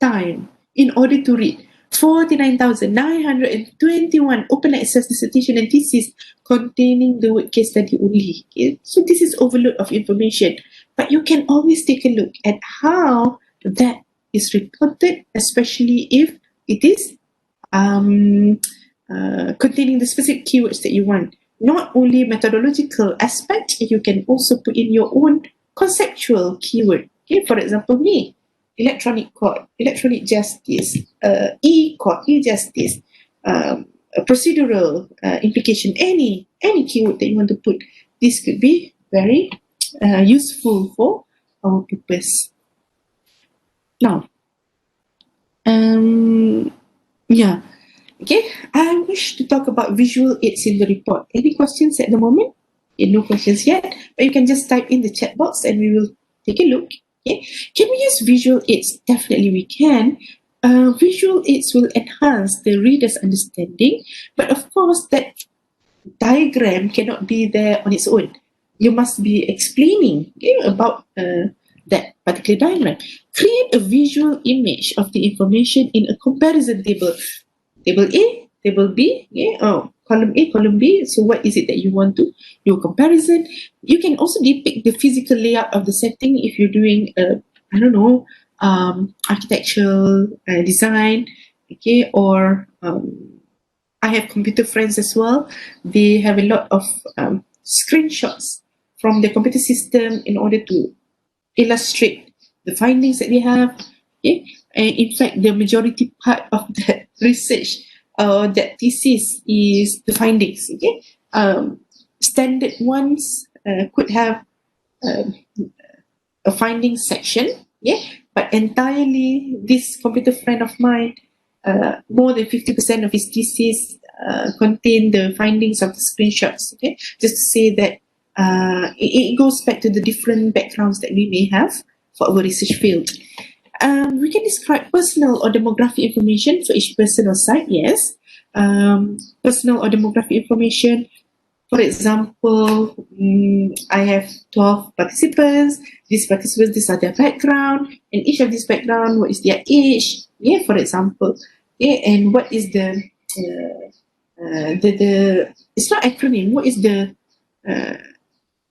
time in order to read 49,921 open access dissertation and thesis containing the word case study only? Okay? So this is overload of information, but you can always take a look at how that is reported, especially if it is containing the specific keywords that you want. Not only methodological aspect, you can also put in your own conceptual keyword. Okay, for example, me, electronic court, electronic justice, e-court, e-justice, procedural implication, any keyword that you want to put. This could be very useful for our purpose. Now, yeah, okay, I wish to talk about visual aids in the report. Any questions at the moment? Okay, no questions yet, but you can just type in the chat box and we will take a look. Okay. Can we use visual aids? Definitely we can. Visual aids will enhance the reader's understanding, but of course that diagram cannot be there on its own. You must be explaining, okay, about that particular diagram. Create a visual image of the information in a comparison table. Table A, table B, okay? Column A, column B. So what is it that you want to do a comparison? You can also depict the physical layout of the setting if you're doing, architectural design, okay? Or I have computer friends as well. They have a lot of screenshots from the computer system in order to illustrate the findings that they have. Okay? And in fact, the majority part of that research that thesis is the findings. Okay, standard ones could have a findings section. Yeah, but entirely this computer friend of mine, more than 50% of his thesis contain the findings of the screenshots. Okay, just to say that it goes back to the different backgrounds that we may have for our research field. We can describe personal or demographic information for each person or site, yes. Personal or demographic information, for example, I have 12 participants. These participants, these are their background, and each of these background, what is their age, yeah, for example. Yeah, and what is the it's not acronym, what is the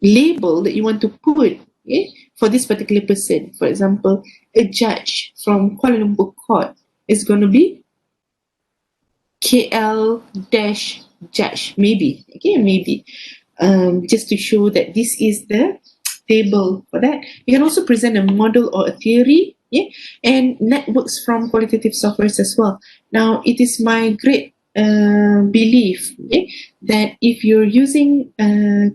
label that you want to put, okay, for this particular person. For example, a judge from Kuala Lumpur Court is going to be KL-judge, maybe, okay, maybe, just to show that this is the table for that. You can also present a model or a theory, yeah, and networks from qualitative softwares as well. Now, it is my great belief, okay, that if you're using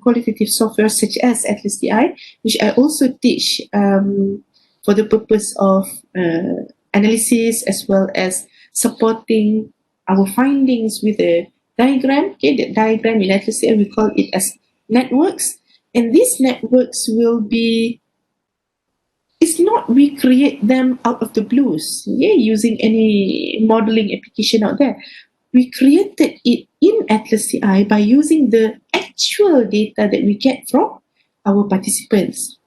qualitative software such as Atlas DI, which I also teach for the purpose of analysis as well as supporting our findings with a diagram, okay, the diagram in Atlas DI, we call it as networks, and these networks will be it's not we create them out of the blues, using any modeling application out there. We created it in Atlas CI by using the actual data that we get from our participants.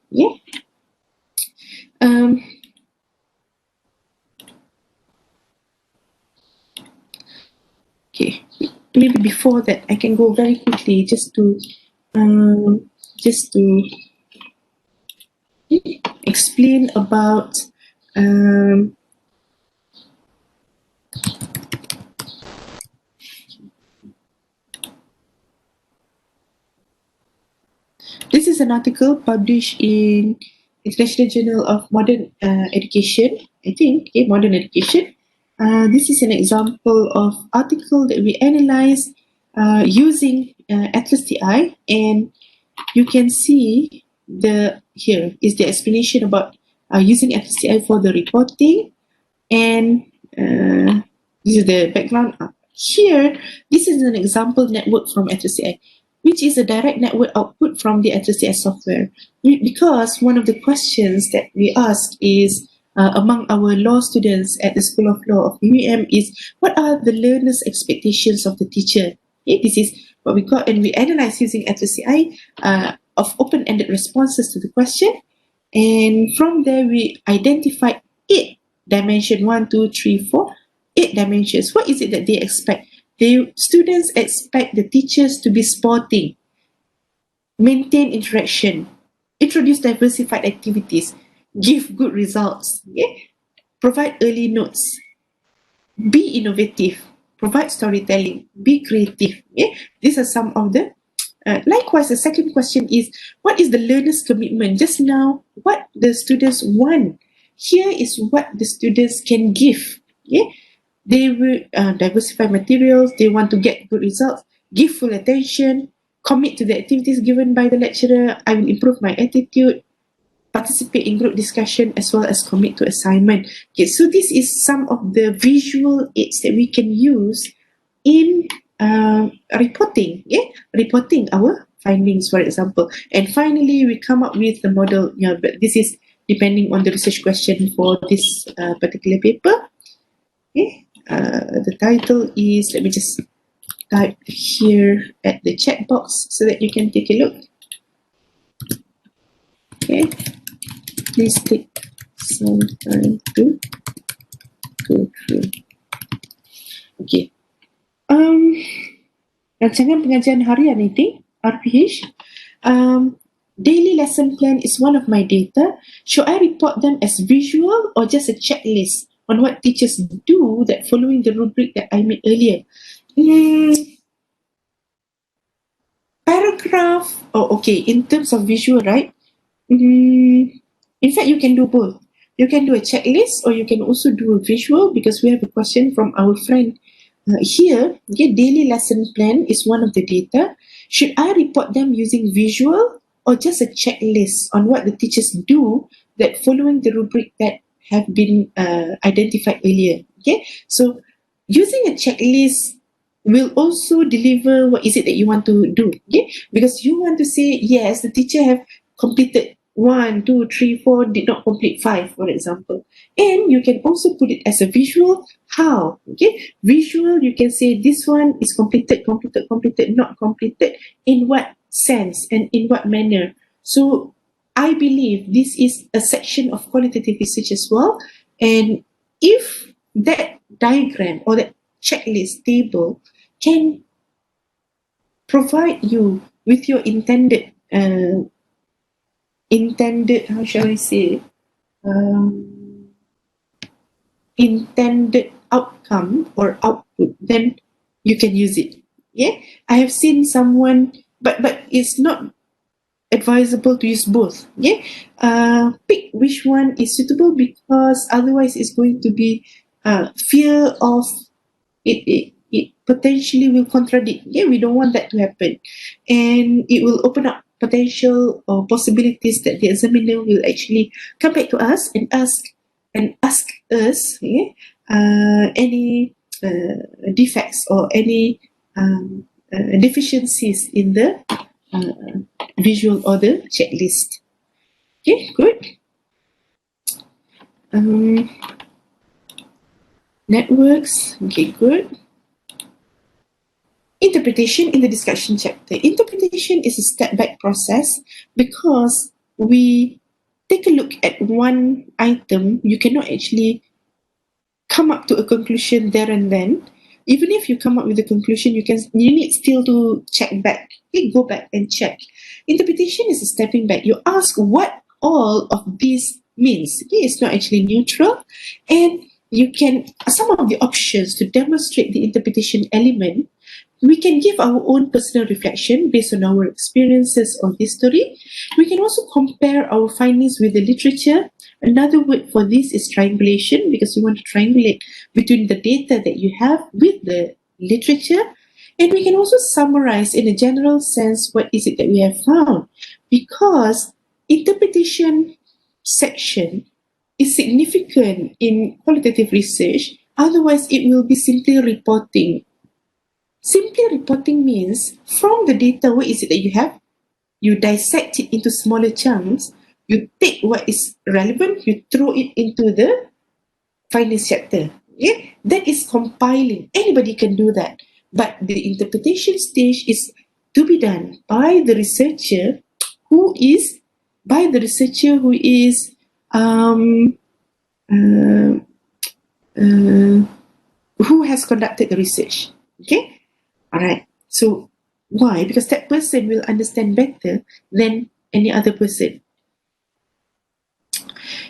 Okay, maybe before that I can go very quickly just to explain about this is an article published in International Journal of Modern Education, I think, Modern Education. This is an example of article that we analyze using Atlas TI, and you can see here is the explanation about using Atlas TI for the reporting, and this is the background. Here, this is an example network from Atlas TI, which is a direct network output from the Atlas TI software. Because one of the questions that we ask is, among our law students at the School of Law of UEM, is what are the learners' expectations of the teacher? This is what we got, and we analyze using Atlas TI of open-ended responses to the question, and from there we identified 8 dimensions, 1, 2, 3, 4, 8 dimensions. What is it that they expect? The students expect the teachers to be sporting, maintain interaction, introduce diversified activities, give good results, provide early notes, be innovative, provide storytelling, be creative. These are some of the likewise, the second question is, what is the learner's commitment? Just now, what the students want. Here is what the students can give. They will diversify materials, they want to get good results, give full attention, commit to the activities given by the lecturer, I will improve my attitude, participate in group discussion, as well as commit to assignment. So this is some of the visual aids that we can use in reporting, reporting our findings, for example. And finally, we come up with the model. But this is depending on the research question for this particular paper. The title is, let me just type here at the chat box so that you can take a look. Please take some time to go through. Rancangan pengajian harian ini, RPH. Daily lesson plan is one of my data. Should I report them as visual or just a checklist on what teachers do that following the rubric that I made earlier? Paragraph, in terms of visual, right? In fact, you can do both. You can do a checklist or you can also do a visual, because we have a question from our friend here. Daily lesson plan is one of the data. Should I report them using visual or just a checklist on what the teachers do that following the rubric that have been identified earlier? So using a checklist will also deliver what is it that you want to do, because you want to say, yes, the teacher have completed 1, 2, 3, 4, did not complete 5, for example. And you can also put it as a visual. How? Visual, you can say this one is completed, not completed. In what sense and in what manner? So I believe this is a section of qualitative research as well. And if that diagram or that checklist table can provide you with your intended, how shall I say, intended outcome or output, then you can use it. I have seen someone, but it's not advisable to use both. Pick which one is suitable, because otherwise it's going to be fear of it potentially will contradict. We don't want that to happen, and it will open up potential or possibilities that the examiner will actually come back to us and ask us any defects or any deficiencies in the visual or the checklist. Good. Networks, okay, good. Interpretation in the discussion chapter. Interpretation is a step-back process because we take a look at one item, you cannot actually come up to a conclusion there and then. Even if you come up with a conclusion, you need still to check back. Okay, go back and check. Interpretation is a stepping back. You ask what all of this means. Okay, it's not actually neutral, and you can some of the options to demonstrate the interpretation element. We can give our own personal reflection based on our experiences or history. We can also compare our findings with the literature. Another word for this is triangulation, because you want to triangulate between the data that you have with the literature. And we can also summarize in a general sense what is it that we have found, because interpretation section is significant in qualitative research. Otherwise, it will be simply reporting. Simply reporting means from the data, what is it that you have? You dissect it into smaller chunks. You take what is relevant, you throw it into the findings chapter. Yeah? That is compiling. Anybody can do that. But the interpretation stage is to be done by the researcher who who has conducted the research. Okay? Alright, so why? Because that person will understand better than any other person.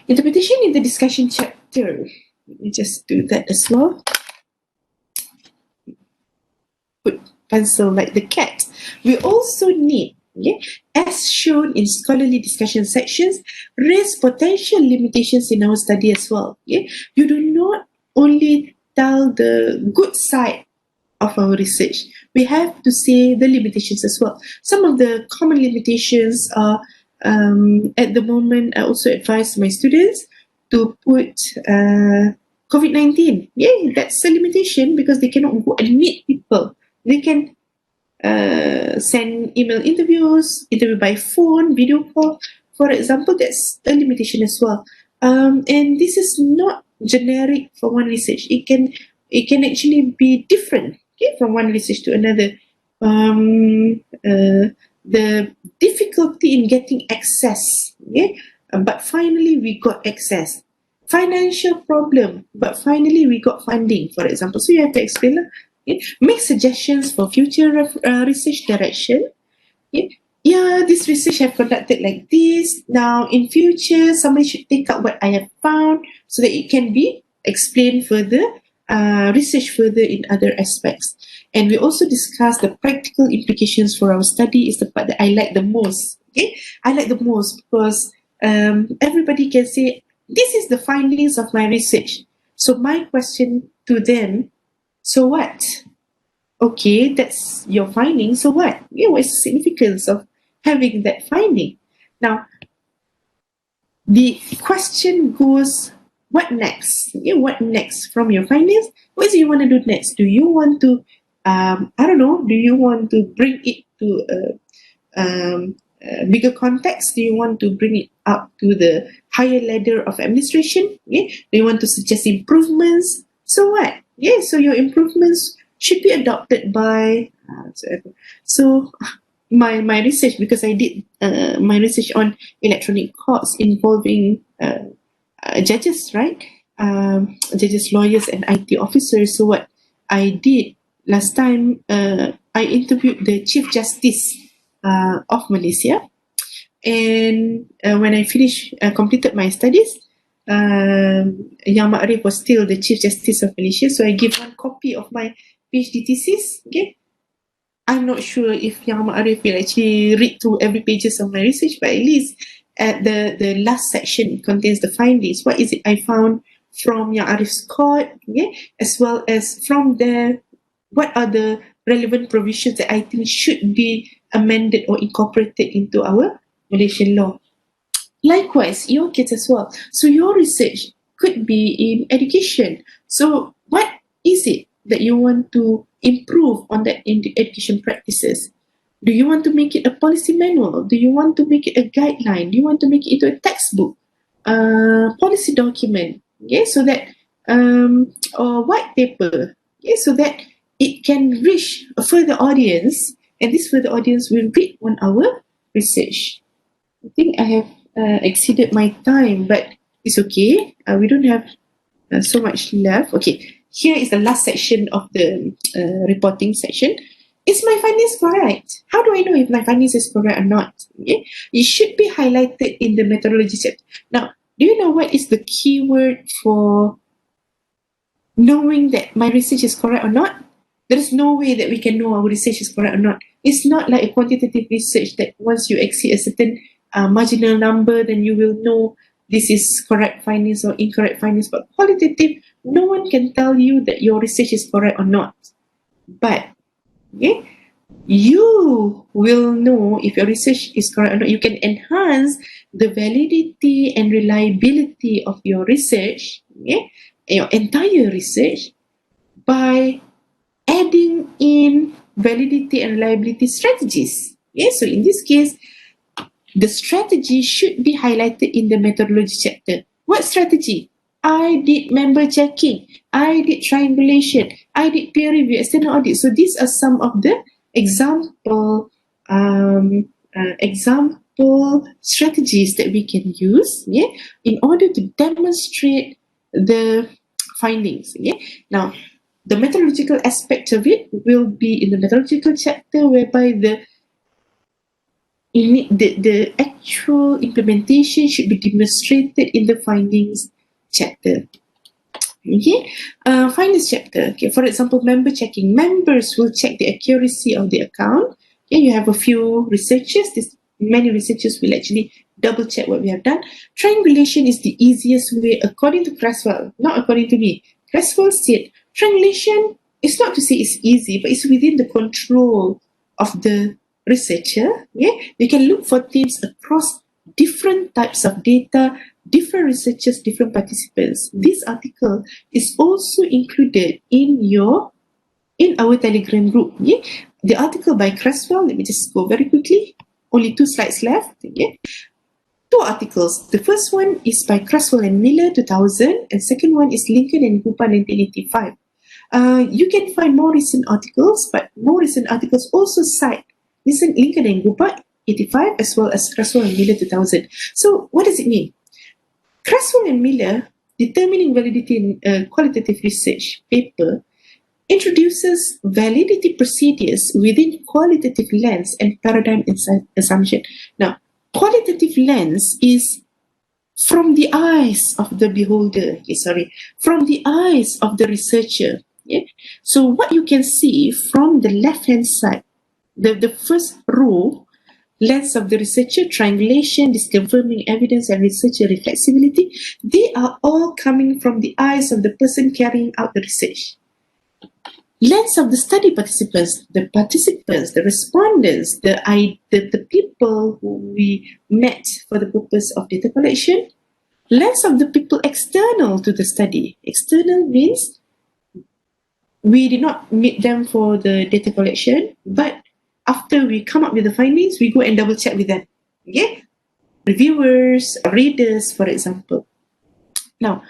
Interpretation in the discussion chapter. Let me just do that as well. Put pencil like the cat. We also need, as shown in scholarly discussion sections, raise potential limitations in our study as well. You do not only tell the good side of our research. We have to say the limitations as well. Some of the common limitations are, at the moment, I also advise my students to put COVID-19. Yeah, that's a limitation because they cannot go and meet people. They can send email interviews, interview by phone, video call. For example, that's a limitation as well. And this is not generic for one research. It can actually be different, from one research to another. The difficulty in getting access, but finally we got access. Financial problem, but finally we got funding, for example. So you have to explain. Make suggestions for future research direction. This research I've conducted like this. Now in future, somebody should take up what I have found so that it can be explained further, research further in other aspects. And we also discuss the practical implications for our study. Is the part that I like the most. I like the most because everybody can say, this is the findings of my research. So my question to them, so what? Okay, that's your finding. So what? What's the significance of having that finding? Now, the question goes, what next? What next from your findings? What do you want to do next? Do you want to, do you want to bring it to a bigger context? Do you want to bring it up to the higher ladder of administration? Do you want to suggest improvements? So what? So your improvements should be adopted by my research, because I did my research on electronic courts involving judges, right? Judges, lawyers, and IT officers. So what I did last time, I interviewed the Chief Justice of Malaysia, and when I completed my studies, Yang Ma'arif was still the Chief Justice of Malaysia, so I gave one copy of my PhD thesis. I'm not sure if Yang Ma'arif will actually read through every pages of my research, but at least at the last section contains the findings. What is it I found from Yang Arif's court, as well as from there, what are the relevant provisions that I think should be amended or incorporated into our Malaysian law. Likewise, your kids as well. So your research could be in education. So what is it that you want to improve on that in the education practices? Do you want to make it a policy manual? Do you want to make it a guideline? Do you want to make it into a textbook? policy document, okay, so that or white paper, okay, so that it can reach a further audience, and this further audience will read on our research. I think I have exceeded my time, but it's okay. We don't have so much left. Okay, here is the last section of the reporting section. Is my findings correct? How do I know if my findings is correct or not? Okay? It should be highlighted in the methodology chapter. Now, do you know what is the keyword for knowing that my research is correct or not? There is no way that we can know our research is correct or not. It's not like a quantitative research that once you exceed a certain marginal number, then you will know this is correct findings or incorrect findings. But qualitative, no one can tell you that your research is correct or not. But okay, you will know if your research is correct or not. You can enhance the validity and reliability of your research, okay, your entire research, by adding in validity and reliability strategies. Okay, so in this case, the strategy should be highlighted in the methodology chapter. What strategy? I did member checking, I did triangulation, I did peer review, external audit. So these are some of the example strategies that we can use, yeah, in order to demonstrate the findings. Yeah. Now, the methodological aspect of it will be in the methodological chapter, whereby the actual implementation should be demonstrated in the findings chapter. Okay, findings chapter. Okay, for example, member checking. Members will check the accuracy of the account. Okay, you have a few researchers. Many researchers will actually double check what we have done. Triangulation is the easiest way, according to Creswell, not according to me. Creswell said triangulation is not to say it's easy, but it's within the control of the researcher. Yeah, you can look for themes across different types of data, different researchers, different participants. This article is also included in our Telegram group. Yeah? The article by Creswell, let me just go very quickly. Only 2 slides left. Yeah? 2 articles. The first one is by Creswell and Miller, 2000, and second one is Lincoln and Hooper, 1985. You can find more recent articles, but more recent articles also cite Lincoln and Hooper, 85, as well as Creswell and Miller, 2000. So what does it mean? Creswell and Miller, Determining Validity in Qualitative Research paper, introduces validity procedures within qualitative lens and paradigm assumption. Now, qualitative lens is from the eyes of the beholder, from the eyes of the researcher. Yeah? So what you can see from the left-hand side, the first row, lens of the researcher, triangulation, disconfirming evidence, and researcher reflexibility, they are all coming from the eyes of the person carrying out the research. Lens of the study participants, the respondents, the people who we met for the purpose of data collection. Lens of the people external to the study. External means we did not meet them for the data collection, but after we come up with the findings, we go and double check with them. Okay? Reviewers, readers, for example. Now,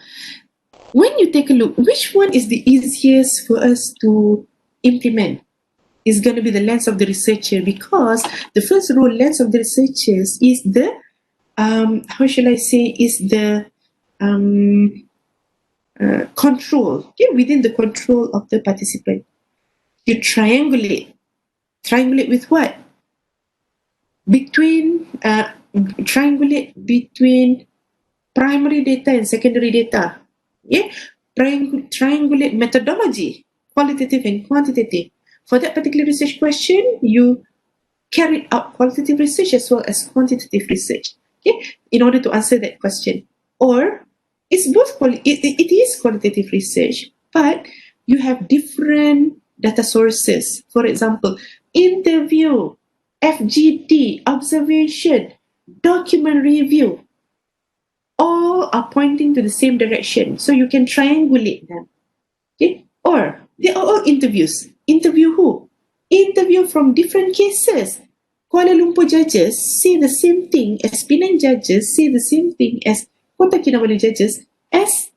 when you take a look, which one is the easiest for us to implement? It's going to be the lens of the researcher, because the first row, lens of the researchers, is the, control, okay, within the control of the participant. You triangulate. Triangulate with what? Triangulate between primary data and secondary data. Yeah? Triangulate methodology, qualitative and quantitative. For that particular research question, you carried out qualitative research as well as quantitative research, okay, in order to answer that question. Or it's both it is qualitative research, but you have different data sources. For example, interview, FGD, observation, document review, all are pointing to the same direction. So you can triangulate them. Okay? Or they are all interviews. Interview who? Interview from different cases. Kuala Lumpur judges say the same thing as Penang judges say the same thing as Kota Kinabalu judges as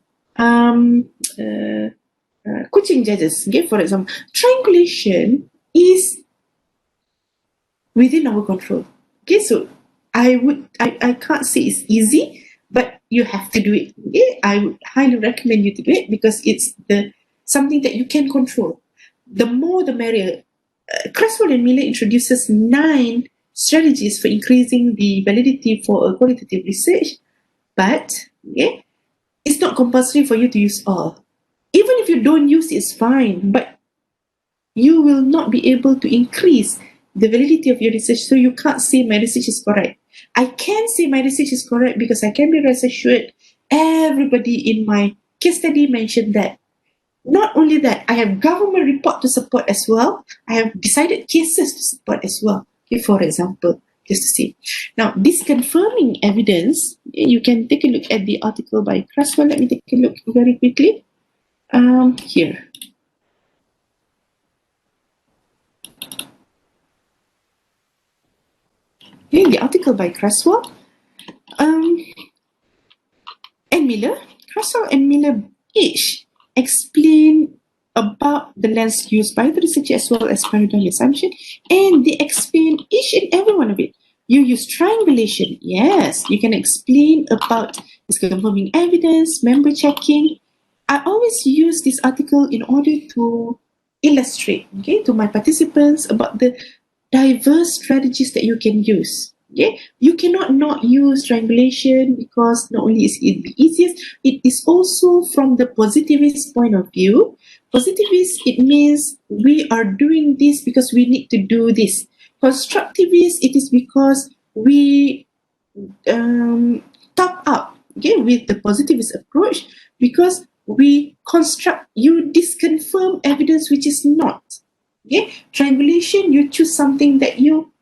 Kuching judges. Okay, for example, triangulation is within our control. Okay, so I can't say it's easy, but you have to do it. Okay, I would highly recommend you to do it because it's something that you can control. The more the merrier. Creswell and Miller introduces 9 strategies for increasing the validity for a qualitative research, but okay, it's not compulsory for you to use all. Even if you don't use it, it's fine, but you will not be able to increase the validity of your research, so you can't say my research is correct. I can say my research is correct because I can be rest assured everybody in my case study mentioned that. Not only that, I have government report to support as well. I have decided cases to support as well. Okay, for example, just to see. Now, this confirming evidence, you can take a look at the article by Creswell. Let me take a look very quickly. Here. Okay, the article by Creswell and Miller. Creswell and Miller each explain about the lens used by the researcher as well as paradigm assumption, and they explain each and every one of it. You use triangulation, yes, you can explain about this confirming evidence, member checking. I always use this article in order to illustrate, okay, to my participants about the diverse strategies that you can use. Okay, you cannot not use triangulation because not only is it the easiest, it is also from the positivist point of view. Positivist, it means we are doing this because we need to do this. Constructivist, it is because we top up, okay, with the positivist approach because we construct, you disconfirm evidence which is not. Okay, triangulation, you choose something that you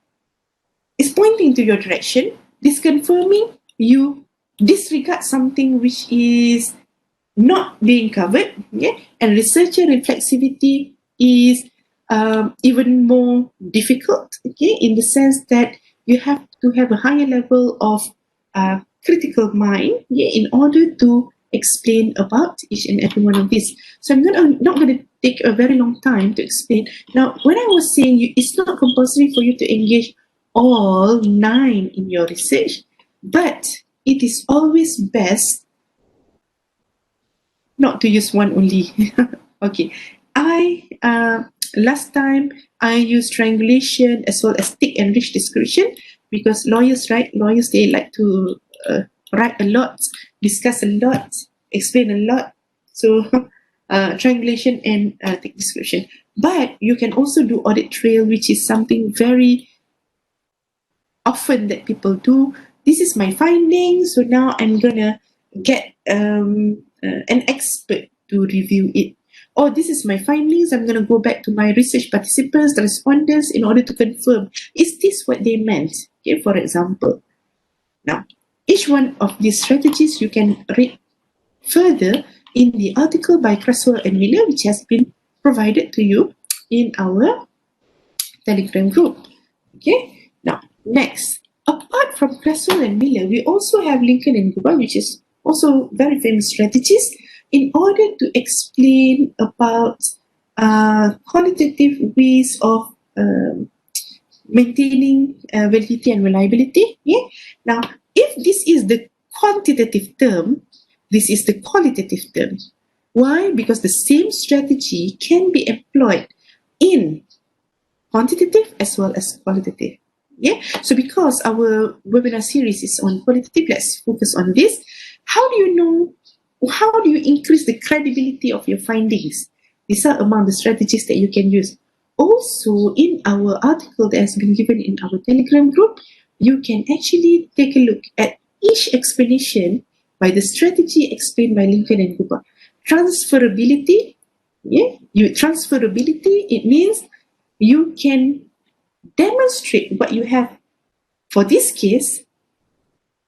is pointing to your direction. Disconfirming, you disregard something which is not being covered. Okay, and researcher reflexivity is even more difficult. Okay, in the sense that you have to have a higher level of critical mind, yeah, in order to explain about each and every one of these. So I'm not going to take a very long time to explain. Now, when I was saying it's not compulsory for you to engage all 9 in your research, but it is always best not to use one only. Okay, last time I used triangulation as well as thick and rich description because lawyers, right? Lawyers, they like to write a lot, discuss a lot, explain a lot. So triangulation and thick description. But you can also do audit trail, which is something very often that people do. This is my findings, so now I'm gonna get an expert to review it. Oh, this is my findings. I'm going to go back to my research participants, the respondents, in order to confirm, is this what they meant? Okay, for example. Now, each one of these strategies you can read further in the article by Creswell and Miller, which has been provided to you in our Telegram group. Okay, now, next. Apart from Creswell and Miller, we also have Lincoln and Guba, which is also very famous strategies in order to explain about qualitative ways of maintaining validity and reliability. Yeah? Now, if this is the quantitative term, this is the qualitative term. Why? Because the same strategy can be employed in quantitative as well as qualitative. Yeah. So because our webinar series is on qualitative, let's focus on this. How do you know? How do you increase the credibility of your findings? These are among the strategies that you can use. Also, in our article that has been given in our Telegram group, you can actually take a look at each explanation by the strategy explained by Lincoln and Guba. Transferability, yeah, transferability, it means you can demonstrate what you have for this case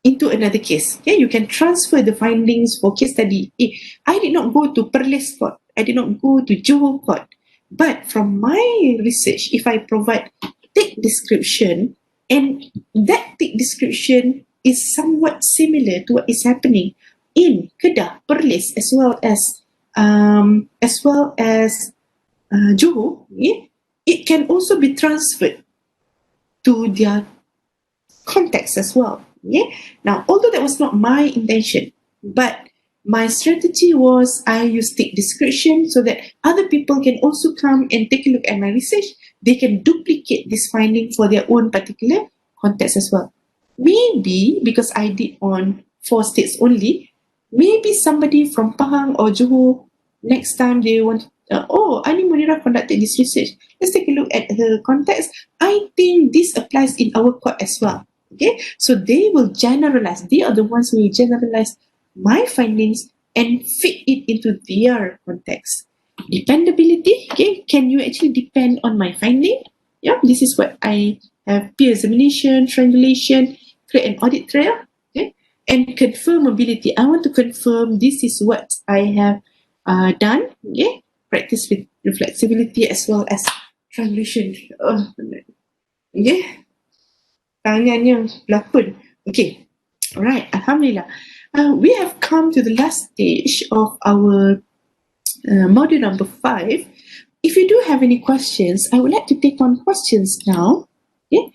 into another case. Okay, you can transfer the findings for case study. I did not go to Perlis Court. I did not go to Johor Court. But from my research, if I provide thick description and that thick description is somewhat similar to what is happening in Kedah, Perlis, as well as Johor, it can also be transferred to their context as well. Now, although that was not my intention, but my strategy was I use thick description so that other people can also come and take a look at my research. They can duplicate this finding for their own particular context as well. Maybe because I did on 4 states only, maybe somebody from Pahang or Johor, next time they want, Ani Munira conducted this research. Let's take a look at her context. I think this applies in our court as well. Okay, so they will generalize. They are the ones who will generalize my findings and fit it into their context. Dependability, okay, can you actually depend on my finding? Yeah, this is what I have: peer examination, triangulation, create an audit trail, okay, and confirmability. I want to confirm this is what I have done, okay, practice with reflexibility as well as triangulation. Okay, tangannya pelapun. Okay, alright, Alhamdulillah. We have come to the last stage of our module number 5. If you do have any questions, I would like to take on questions now. Okay?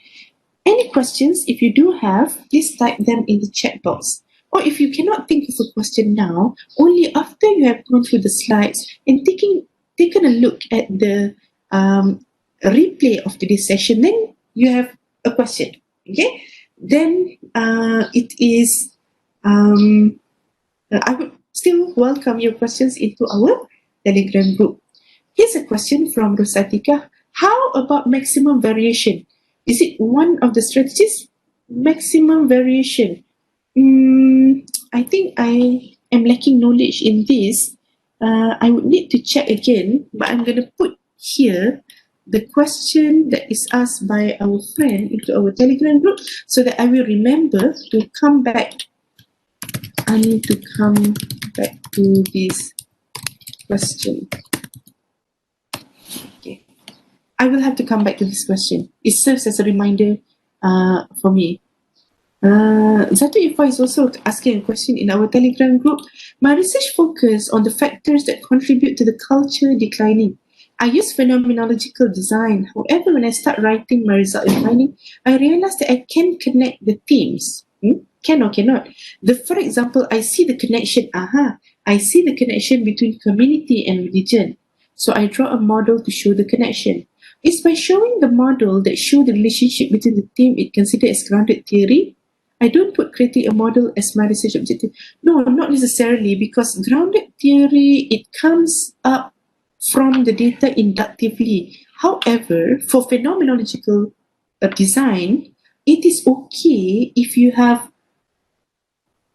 Any questions, if you do have, please type them in the chat box. Or if you cannot think of a question now, only after you have gone through the slides and taken a look at the replay of today's session, then you have a question. Okay? Then it is, I would still welcome your questions into our Telegram group. Here's a question from Rosatika. How about maximum variation? Is it one of the strategies? Maximum variation. I think I am lacking knowledge in this. I would need to check again, but I'm going to put here the question that is asked by our friend into our Telegram group so that I will remember to come back. I need to come back to this question. Okay, I will have to come back to this question. It serves as a reminder for me. Zatu Ifa is also asking a question in our Telegram group. My research focus on the factors that contribute to the culture declining. I use phenomenological design. However, when I start writing my result and finding, I realize that I can connect the themes. Can or cannot. For example, I see the connection. I see the connection between community and religion. So I draw a model to show the connection. It's by showing the model that show the relationship between the theme it considered as grounded theory. I don't put creating a model as my research objective. No, not necessarily, because grounded theory, it comes up from the data inductively. However, for phenomenological design, it is okay if you have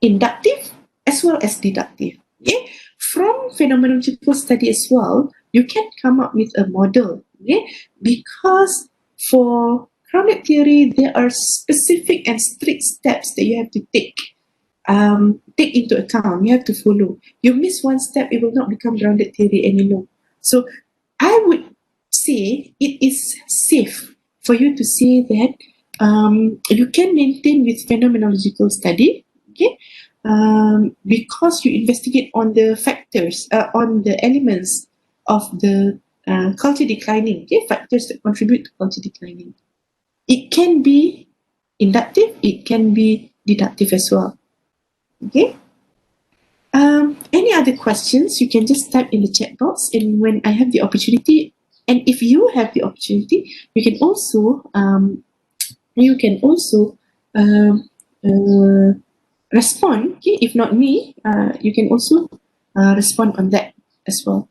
inductive as well as deductive. Okay? From phenomenological study as well, you can come up with a model. Okay? Because for grounded theory, there are specific and strict steps that you have to take into account. You have to follow. You miss one step, it will not become grounded theory anymore. So I would say it is safe for you to say that you can maintain with phenomenological study, okay, because you investigate on the factors, on the elements of the culture declining, okay, factors that contribute to culture declining. It can be inductive, it can be deductive as well. Okay. Any other questions? You can just type in the chat box, and when I have the opportunity, and if you have the opportunity, you can also respond. Okay, if not me, you can also respond on that as well.